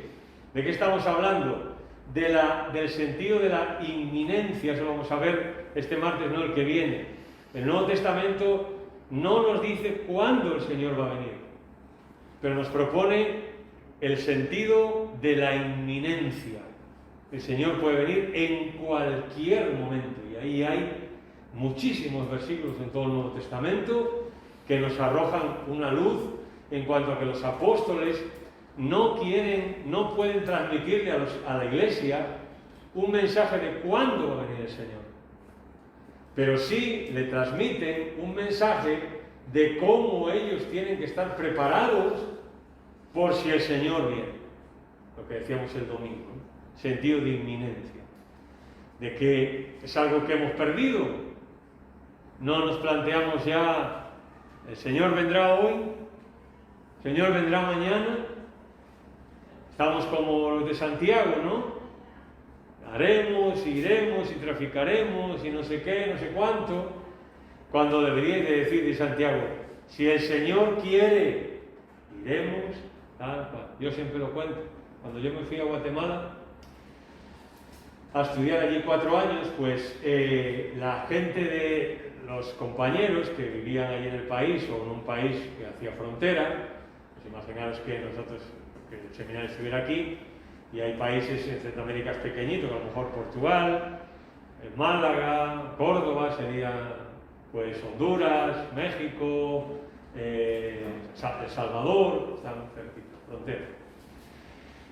¿De qué estamos hablando? Del sentido de la inminencia. Eso lo vamos a ver este martes, no el que viene. El Nuevo Testamento no nos dice cuándo el Señor va a venir, pero nos propone el sentido de la inminencia. El Señor puede venir en cualquier momento, y ahí hay muchísimos versículos en todo el Nuevo Testamento que nos arrojan una luz en cuanto a que los apóstoles no pueden transmitirle a la Iglesia un mensaje de cuándo va a venir el Señor, pero sí le transmiten un mensaje de cómo ellos tienen que estar preparados por si el Señor viene. Lo que decíamos el domingo, ¿no? Sentido de inminencia, de que es algo que hemos perdido. No nos planteamos ya, el Señor vendrá hoy, el Señor vendrá mañana. Estamos como los de Santiago, ¿no? Haremos, iremos y traficaremos y no sé qué, no sé cuánto, cuando deberíais de decir de Santiago, si el Señor quiere, iremos, tal cual. Yo siempre lo cuento. Cuando yo me fui a Guatemala a estudiar allí 4 años, pues la gente de los compañeros que vivían allí en el país o en un país que hacía frontera, pues imaginaros que nosotros, que el seminario estuviera aquí, y hay países en Centroamérica pequeñitos, a lo mejor Portugal, Málaga, Córdoba, sería pues Honduras, México, El Salvador, están cerquita, frontera.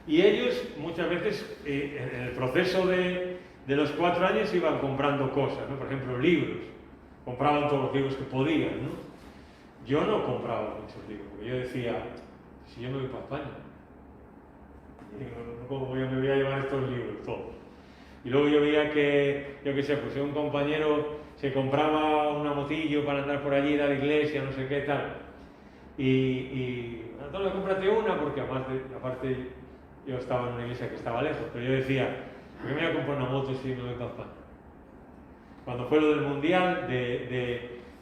Y ellos muchas veces en el proceso de los 4 años iban comprando cosas, ¿no? Por ejemplo, libros, compraban todos los libros que podían, ¿no? Yo no compraba muchos libros, porque yo decía, si yo me voy para España, ¿cómo me voy a llevar estos libros todos? Y luego yo veía que, yo qué sé, pues un compañero se compraba una motillo para andar por allí, ir a la iglesia, no sé qué tal. Y Antonio, cómprate una, porque aparte yo estaba en una iglesia que estaba lejos, pero yo decía, ¿por qué me voy a comprar una moto si me voy para España? Cuando fue lo del Mundial,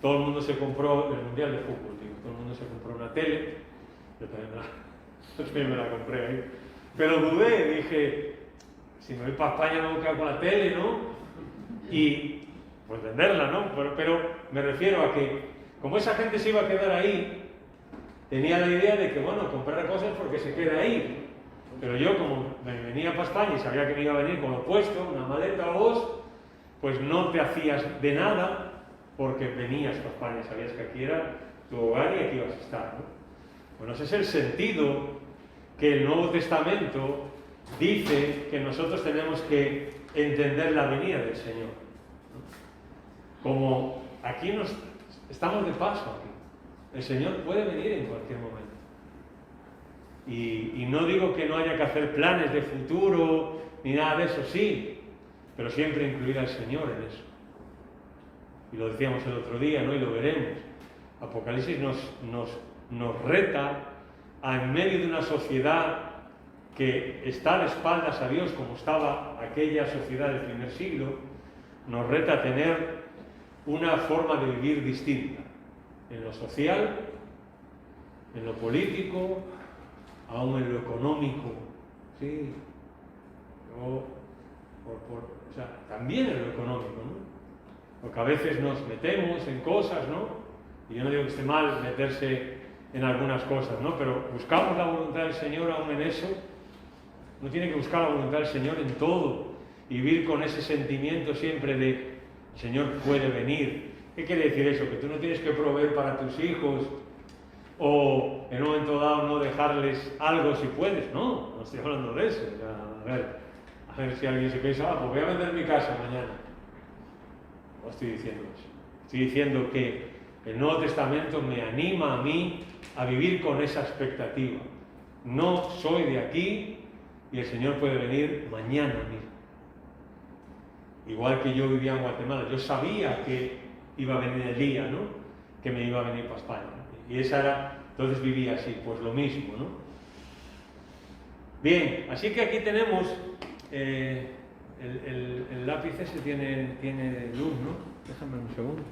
todo el mundo se compró, el Mundial de fútbol, digo, todo el mundo se compró una tele, yo también me la compré ahí. Pero dudé, dije, si me voy para España no voy a quedar con la tele, ¿no? Y pues venderla, ¿no? Pero me refiero a que, como esa gente se iba a quedar ahí, tenía la idea de que, bueno, comprar cosas porque se queda ahí. Pero yo, como me venía para España y sabía que me iba a venir con lo puesto, una maleta o dos, pues no te hacías de nada porque venías para España, sabías que aquí era tu hogar y aquí ibas a estar, ¿no? Bueno, ese es el sentido que el Nuevo Testamento dice que nosotros tenemos que entender la venida del Señor. como aquí estamos de paso aquí. El Señor puede venir en cualquier momento. Y no digo que no haya que hacer planes de futuro ni nada de eso, sí, pero siempre incluir al Señor en eso. Y lo decíamos el otro día, ¿no? Y lo veremos. Apocalipsis nos reta a, en medio de una sociedad que está de espaldas a Dios, como estaba aquella sociedad del primer siglo, nos reta a tener una forma de vivir distinta, en lo social, en lo político, aún en lo económico, sí, o sea, también en lo económico, ¿no? Porque a veces nos metemos en cosas, ¿no? Y yo no digo que esté mal meterse en algunas cosas, ¿no? Pero buscamos la voluntad del Señor aún en eso. Uno tiene que buscar la voluntad del Señor en todo y vivir con ese sentimiento siempre de el Señor puede venir. ¿Qué quiere decir eso? Que tú no tienes que proveer para tus hijos o en un momento dado no dejarles algo si puedes. No estoy hablando de eso. A ver si alguien se piensa, pues voy a vender mi casa mañana. No estoy diciendo eso. Estoy diciendo que el Nuevo Testamento me anima a mí a vivir con esa expectativa. No soy de aquí y el Señor puede venir mañana mismo. Igual que yo vivía en Guatemala, yo sabía que iba a venir el día, ¿no? Que me iba a venir para España. Y esa era, entonces vivía así, pues lo mismo, ¿no? Bien, así que aquí tenemos el lápiz ese tiene luz, ¿no? Déjame un segundo.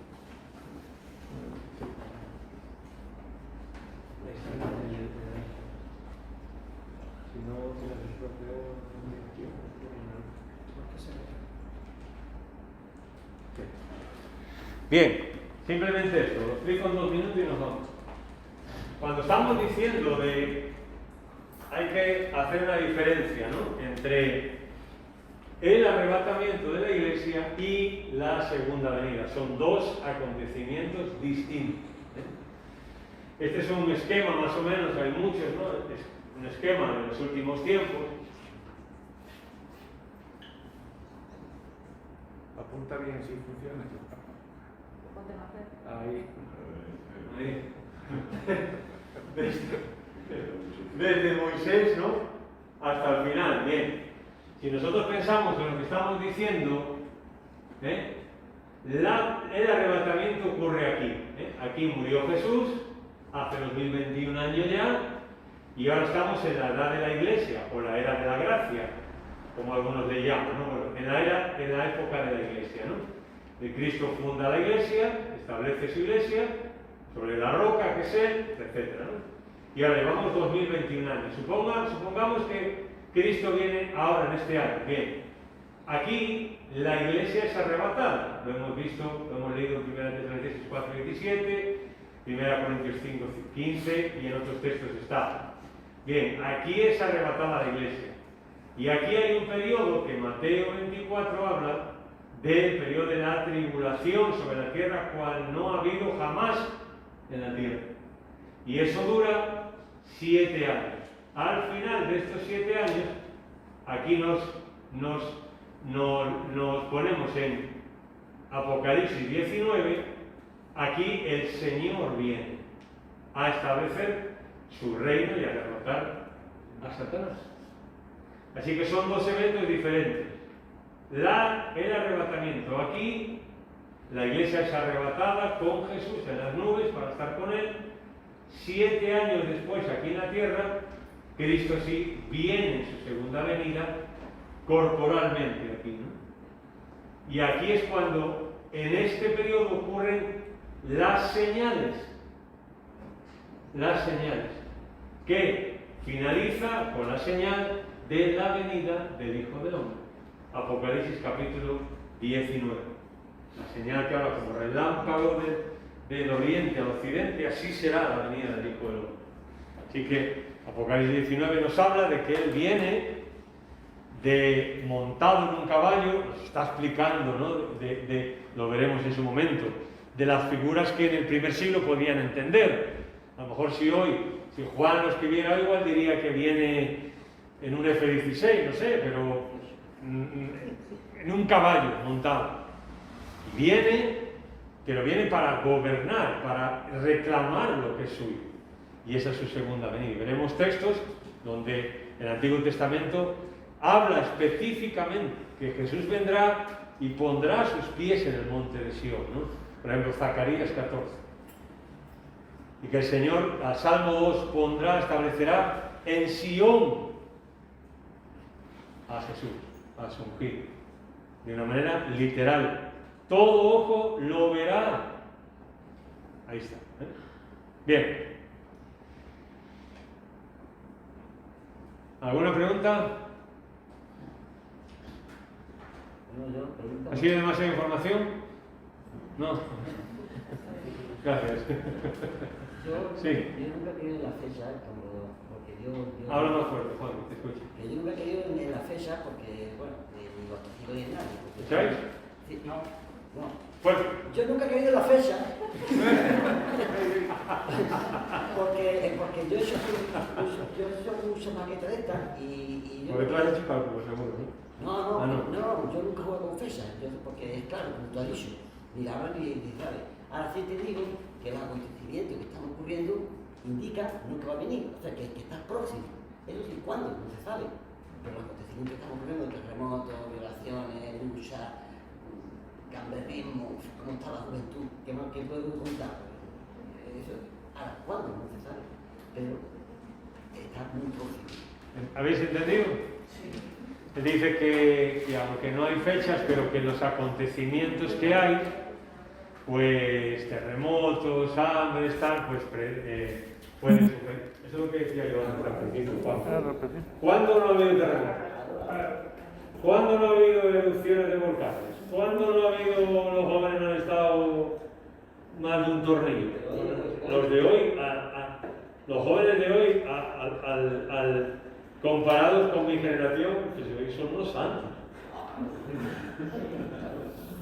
Si no tienes el propio... Bien, simplemente esto, lo explico en 2 minutos y nos vamos. Cuando estamos diciendo hay que hacer una diferencia, ¿no? Entre el arrebatamiento de la Iglesia y la segunda venida. Son 2 acontecimientos distintos. Este es un esquema más o menos, hay muchos, ¿no? Es un esquema de los últimos tiempos. Apunta bien si funciona. Ponte más cerca. Ahí. Desde Moisés, ¿no? Hasta el final. Bien. Si nosotros pensamos en lo que estamos diciendo, el arrebatamiento ocurre aquí. Aquí murió Jesús, hace 2021 años ya, y ahora estamos en la edad de la Iglesia, o la era de la gracia, como algunos le llaman, ¿no? Bueno, en la época de la Iglesia, ¿no? De Cristo funda la Iglesia, establece su Iglesia, sobre la roca que es Él, etc., ¿no? Y ahora llevamos 2021 años. Supongamos que Cristo viene ahora en este año. Bien, aquí la Iglesia es arrebatada. Lo hemos visto, lo hemos leído en 1 Tesalonicenses 4:27, 1 Corintios 5:15 y en otros textos está. Bien, aquí es arrebatada la Iglesia. Y aquí hay un periodo que Mateo 24 habla del periodo de la tribulación sobre la tierra, cual no ha habido jamás en la tierra. Y eso dura 7 años. Al final de estos 7 años, aquí nos ponemos en Apocalipsis 19, aquí el Señor viene a establecer su reino y a derrotar a Satanás. Así que son 2 eventos diferentes. El arrebatamiento. Aquí la Iglesia es arrebatada con Jesús en las nubes para estar con Él. 7 años después, aquí en la tierra, Cristo sí viene en su segunda venida corporalmente aquí, ¿no? Y aquí es cuando en este periodo ocurren las señales, que finaliza con la señal de la venida del Hijo del Hombre. Apocalipsis capítulo 19. La señal que habla como relámpago del oriente al occidente, así será la venida del Hijo del Hombre. Así que Apocalipsis 19 nos habla de que Él viene montado en un caballo, nos está explicando, ¿no? Lo veremos en su momento, de las figuras que en el primer siglo podían entender. A lo mejor si Juan lo escribiera igual diría que viene en un F-16, no sé, pero en un caballo montado. Y viene pero viene para gobernar, para reclamar lo que es suyo. Y esa es su segunda venida. Y veremos textos donde el Antiguo Testamento habla específicamente que Jesús vendrá y pondrá sus pies en el monte de Sión, ¿no? Por ejemplo, Zacarías 14. Y que el Señor, al Salmo 2, establecerá en Sión a Jesús, a su ungido, de una manera literal. Todo ojo lo verá. Ahí está. Bien. ¿Alguna pregunta? ¿Ha sido demasiada información? No. Gracias. Sí. Yo nunca he creído en la fecha, porque yo Habla más fuerte, Juan, te escucho. que yo nunca he creído en la fecha porque, bueno, ni los testigos ni nadie. ¿Escucháis? Sí, no. Fuerte. Yo nunca he creído en la fecha. porque yo soy mucho maqueta de esta y yo. Porque tú has hecho cálculos, seguro, ¿no? No, yo nunca juego con fecha, porque es claro, como tú has dicho, ni la hablan ni sabe. Ahora sí te digo que los acontecimientos que están ocurriendo indican no que va a venir, o sea, que está próximo. Eso sí, ¿cuándo? No se sabe. Pero los acontecimientos que están ocurriendo, terremotos, violaciones, luchas, gamberrismo, cómo está la juventud, ¿qué más que puedo contar? Eso, ahora, ¿cuándo? No se sabe. Pero está muy próximo. ¿Habéis entendido? Sí. Dice que aunque no hay fechas, pero que los acontecimientos que hay, pues terremotos, hambre, tal, pues pueden suceder. Eso es lo que decía yo antes al principio, Juan. ¿Cuándo no ha habido terremotos? ¿Cuándo no ha habido erupciones de volcanes? ¿Cuándo no ha habido, los jóvenes no han estado más de un tornillo? Los de hoy, los jóvenes de hoy, comparados con mi generación, pues hoy son unos santos.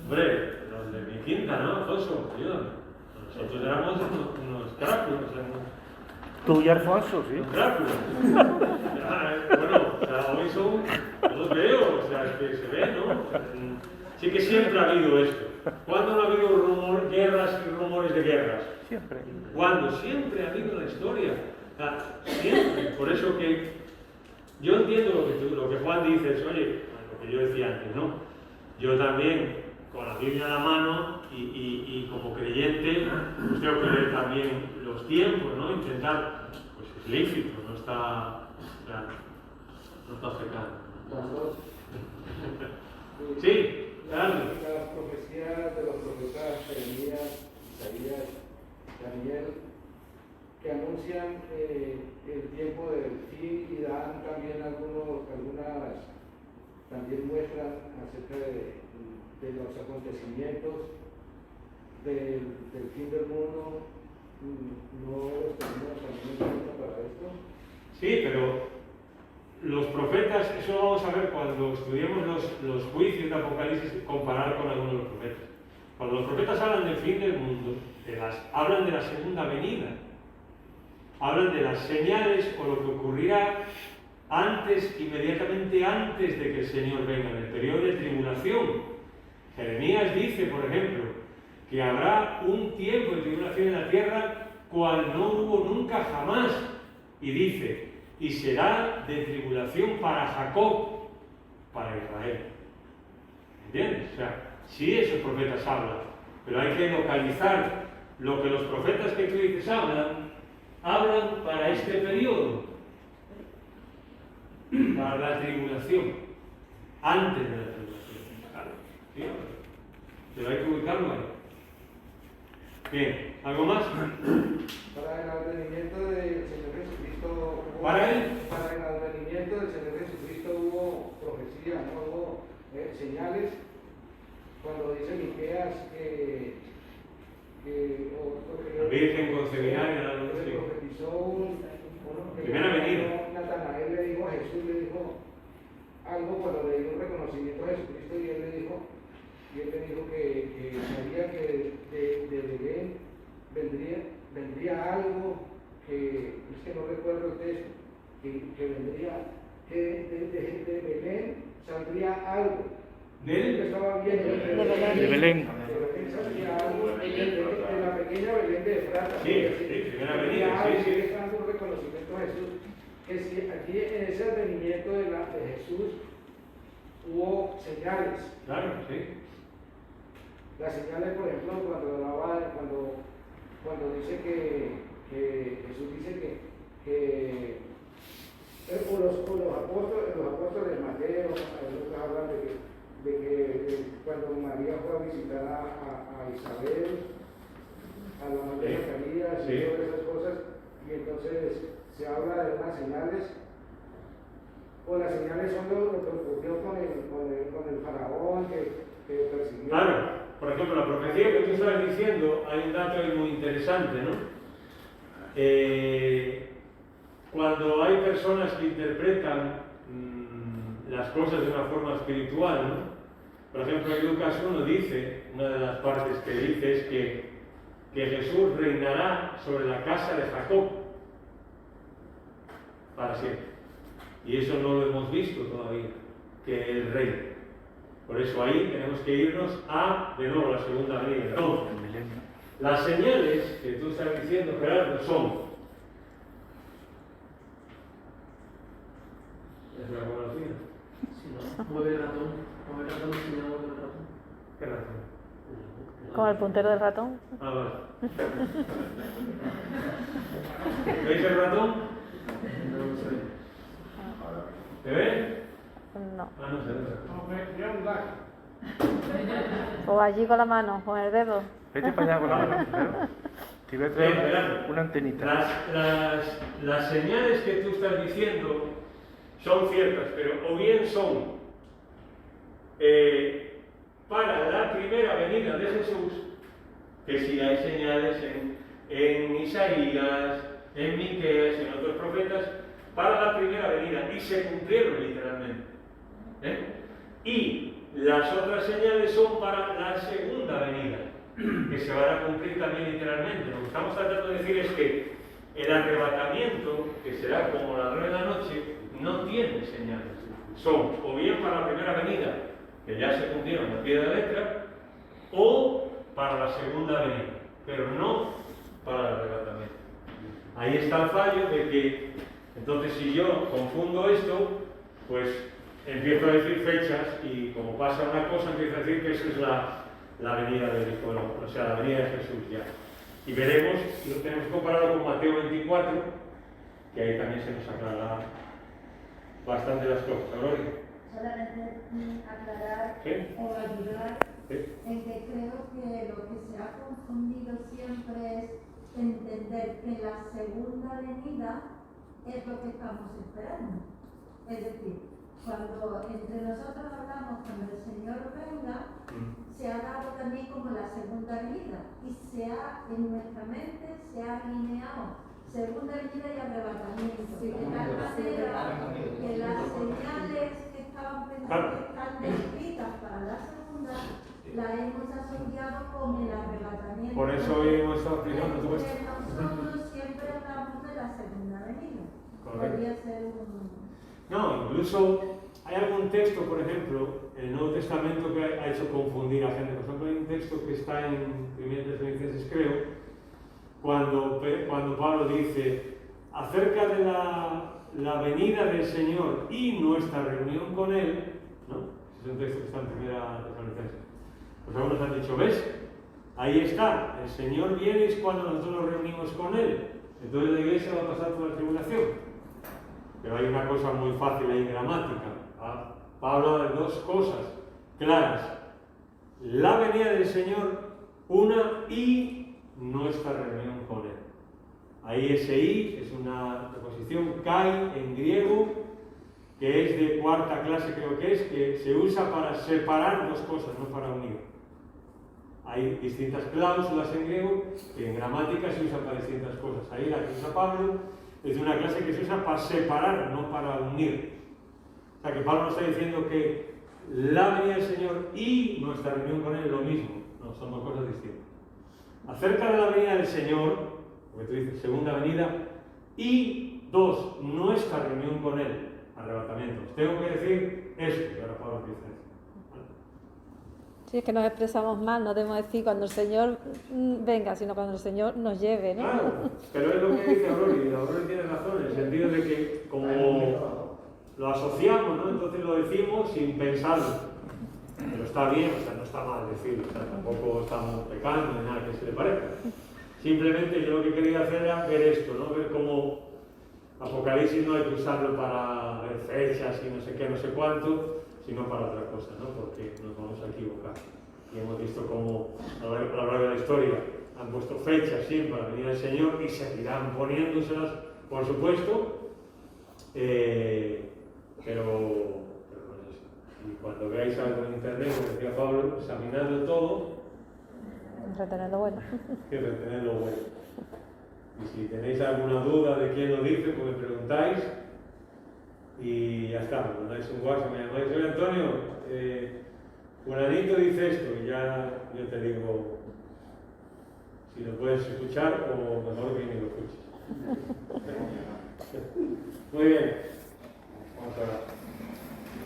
Hombre, los de mi quinta, ¿no, Alfonso? Ayúdame. Nosotros éramos unos crápulos. Tú y Alfonso, sí. Crápulos. Bueno, o sea, hoy son, no los veo, o sea, es que se ve, ¿no? Sí que siempre ha habido esto. ¿Cuándo no ha habido guerras y rumores de guerras? Siempre. ¿Cuándo? Siempre ha habido en la historia. O sea, siempre. Por eso que yo entiendo lo que Juan dice, oye, lo que yo decía antes, ¿no? Yo también, con la Biblia en la mano y como creyente, pues tengo que leer también los tiempos, ¿no? Intentar, pues es lícito, no está pecado. Sí, claro. Las profecías de los profetas Jeremías, Isaías, Daniel, que anuncian el tiempo del fin y dan también algunas también muestran acerca de los acontecimientos del fin del mundo. ¿No los tenemos también en cuenta para esto? Sí, pero los profetas, eso lo vamos a ver cuando estudiemos los juicios de Apocalipsis, comparar con algunos de los profetas. Cuando los profetas hablan del fin del mundo, hablan de la segunda venida, hablan de las señales o lo que ocurrirá inmediatamente antes de que el Señor venga, en el periodo de tribulación. Jeremías dice, por ejemplo, que habrá un tiempo de tribulación en la tierra cual no hubo nunca jamás, y dice, y será de tribulación para Jacob, para Israel. ¿Entiendes? O sea, sí esos profetas hablan, pero hay que localizar lo que los profetas que tú dices hablan para este periodo, para la tribulación, antes de la tribulación. Claro, ¿sí? Pero hay que ubicarlo ahí. Bien, ¿algo más? Para el advenimiento del Señor Jesucristo. ¿Para él? Para el advenimiento del Señor Jesucristo hubo profecía, ¿no? Hubo señales. Cuando dice Miqueas que la Virgen concebirá y hará que profetizó primera venida. Natanael le dijo a Jesús, le dijo algo cuando le dio un reconocimiento a Jesucristo y él le dijo que sabía que de Belén vendría algo que, es que no recuerdo el texto, que vendría, que de Belén saldría algo que estaba viendo De Belén. De Belén. de la pequeña Belén de Efrata. Sí, primera venida, sí, sí. Está dando un reconocimiento a Jesús, que si aquí en ese advenimiento de Jesús hubo señales. Claro, sí. Las señales, por ejemplo, cuando dice que Jesús dice o los apóstoles Mateo, nosotros hablan de que cuando María fue a visitar a Isabel, a la madre de Zacarías y todas esas cosas, y entonces se habla de unas señales, o las señales son lo que ocurrió con el faraón que persiguió. Claro. Por ejemplo, la profecía que tú estabas diciendo, hay un dato ahí muy interesante, ¿no? Cuando hay personas que interpretan las cosas de una forma espiritual, ¿no? Por ejemplo, en Lucas 1 dice, una de las partes que dice es que Jesús reinará sobre la casa de Jacob para siempre. Y eso no lo hemos visto todavía, que el rey. Por eso ahí tenemos que irnos a, de nuevo, la segunda venida. Entonces, las señales que tú estás diciendo, Gerardo, son... ¿Es la conocida? Si no, mueve el ratón, si no mueve el ratón. ¿Qué razón? Con el puntero del ratón. Ah, vale. ¿Veis el ratón? No sé. ¿Te ven? No. Ah, no sé, no sé. O allí con la mano, con el dedo. Vete para allá con la mano. ¿verdad? Te voy a traer una antenita. Las señales que tú estás diciendo son ciertas, pero o bien son para la primera venida de Jesús, que si hay señales en Isaías, en Miqueas, en otros profetas, para la primera venida, y se cumplieron literalmente. Y las otras señales son para la segunda venida, que se van a cumplir también literalmente. Lo que estamos tratando de decir es que el arrebatamiento, que será como las 9 de la noche, no tiene señales. Son o bien para la primera venida, que ya se cumplieron al pie de la letra, o para la segunda venida, pero no para el arrebatamiento. Ahí está el fallo de que, entonces, si yo confundo esto, pues empiezo a decir fechas y como pasa una cosa, empiezo a decir que eso es la venida del Hijo del Hombre, o sea, la venida de Jesús ya. Y veremos, lo tenemos comparado con Mateo 24, que ahí también se nos aclara bastante las cosas. ¿Gloria? Solamente aclarar ¿Sí? o ayudar ¿Sí? en que creo que lo que se ha confundido siempre es entender que la segunda venida es lo que estamos esperando. Es decir, cuando entre nosotros hablamos cuando el Señor venga, se ha dado también como la segunda venida y en nuestra mente se ha alineado segunda venida y arrebatamiento. De tal manera que las señales que estaban pensando que están descritas para la segunda, la hemos asociado con el arrebatamiento. Por eso hoy hemos estado explicando todo esto. Nosotros siempre hablamos de la segunda venida. Podría ser un... No, incluso hay algún texto, por ejemplo, en el Nuevo Testamento que ha hecho confundir a gente. Por ejemplo, hay un texto que está en 1 Tesalonicenses, creo, cuando Pablo dice acerca de la venida del Señor y nuestra reunión con Él, ¿no? Es un texto que está en 1 Tesalonicenses. Pues algunos han dicho, ¿ves? Ahí está, el Señor viene es cuando nosotros nos reunimos con Él. Entonces la iglesia va a pasar por la tribulación. Pero hay una cosa muy fácil ahí gramática. Pablo habla de dos cosas claras. La venida del Señor, una, y nuestra reunión con Él. Ahí ese i es una preposición kai en griego, que es de cuarta clase creo que se usa para separar dos cosas, no para unir. Hay distintas cláusulas en griego que en gramática se usan para distintas cosas. Ahí la que usa Pablo es de una clase que se usa para separar, no para unir. O sea que Pablo no está diciendo que la venida del Señor y nuestra reunión con Él es lo mismo. No, son dos cosas distintas. Acerca de la venida del Señor, porque tú dices segunda venida, y dos, nuestra reunión con Él, arrebatamiento. Tengo que decir esto, y ahora Pablo dice eso. Sí, es que nos expresamos mal, no debemos decir cuando el Señor venga, sino cuando el Señor nos lleve, ¿no? Claro, pero es lo que dice Aurori, Aurori tiene razón, en el sentido de que como lo asociamos, ¿no? Entonces lo decimos sin pensarlo. Pero está bien, o sea, no está mal decirlo, o sea, tampoco estamos pecando ni nada que se le parezca. Simplemente yo lo que quería hacer era ver esto, ¿no? Ver cómo Apocalipsis no hay que usarlo para ver fechas y no sé qué, no sé cuánto, sino para otra cosa, ¿no? Porque nos vamos a equivocar. Y hemos visto cómo a lo largo de la historia han puesto fechas siempre para venir al Señor y seguirán poniéndoselas, por supuesto, pero no es eso. Y cuando veáis algo en internet, como decía Pablo, examinando todo, Retener lo bueno. que retener lo bueno. Y si tenéis alguna duda de quién lo dice, pues me preguntáis y ya está, me mandáis un WhatsApp, me llamáis, oye Antonio, fulanito dice esto, y ya yo te digo si lo puedes escuchar o mejor que ni lo escuches. Muy bien, vamos a orar.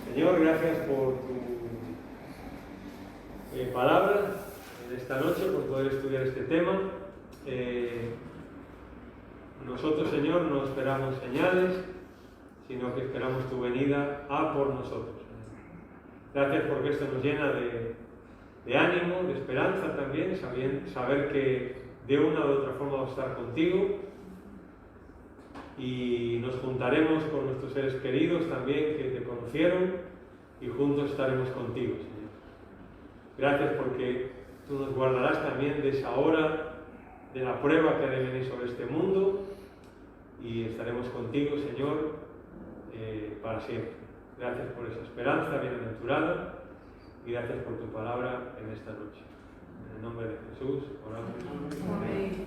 Señor, gracias por tu palabra en esta noche, por poder estudiar este tema. Nosotros, Señor, no esperamos señales, sino que esperamos tu venida a por nosotros. Gracias porque esto nos llena de ánimo, de esperanza también, saber que de una u otra forma vamos a estar contigo y nos juntaremos con nuestros seres queridos también que te conocieron y juntos estaremos contigo, Señor. Gracias porque tú nos guardarás también de esa hora de la prueba que ha de venir sobre este mundo y estaremos contigo, Señor, para siempre. Gracias por esa esperanza bienaventurada y gracias por tu palabra en esta noche. En el nombre de Jesús, oramos. Amén.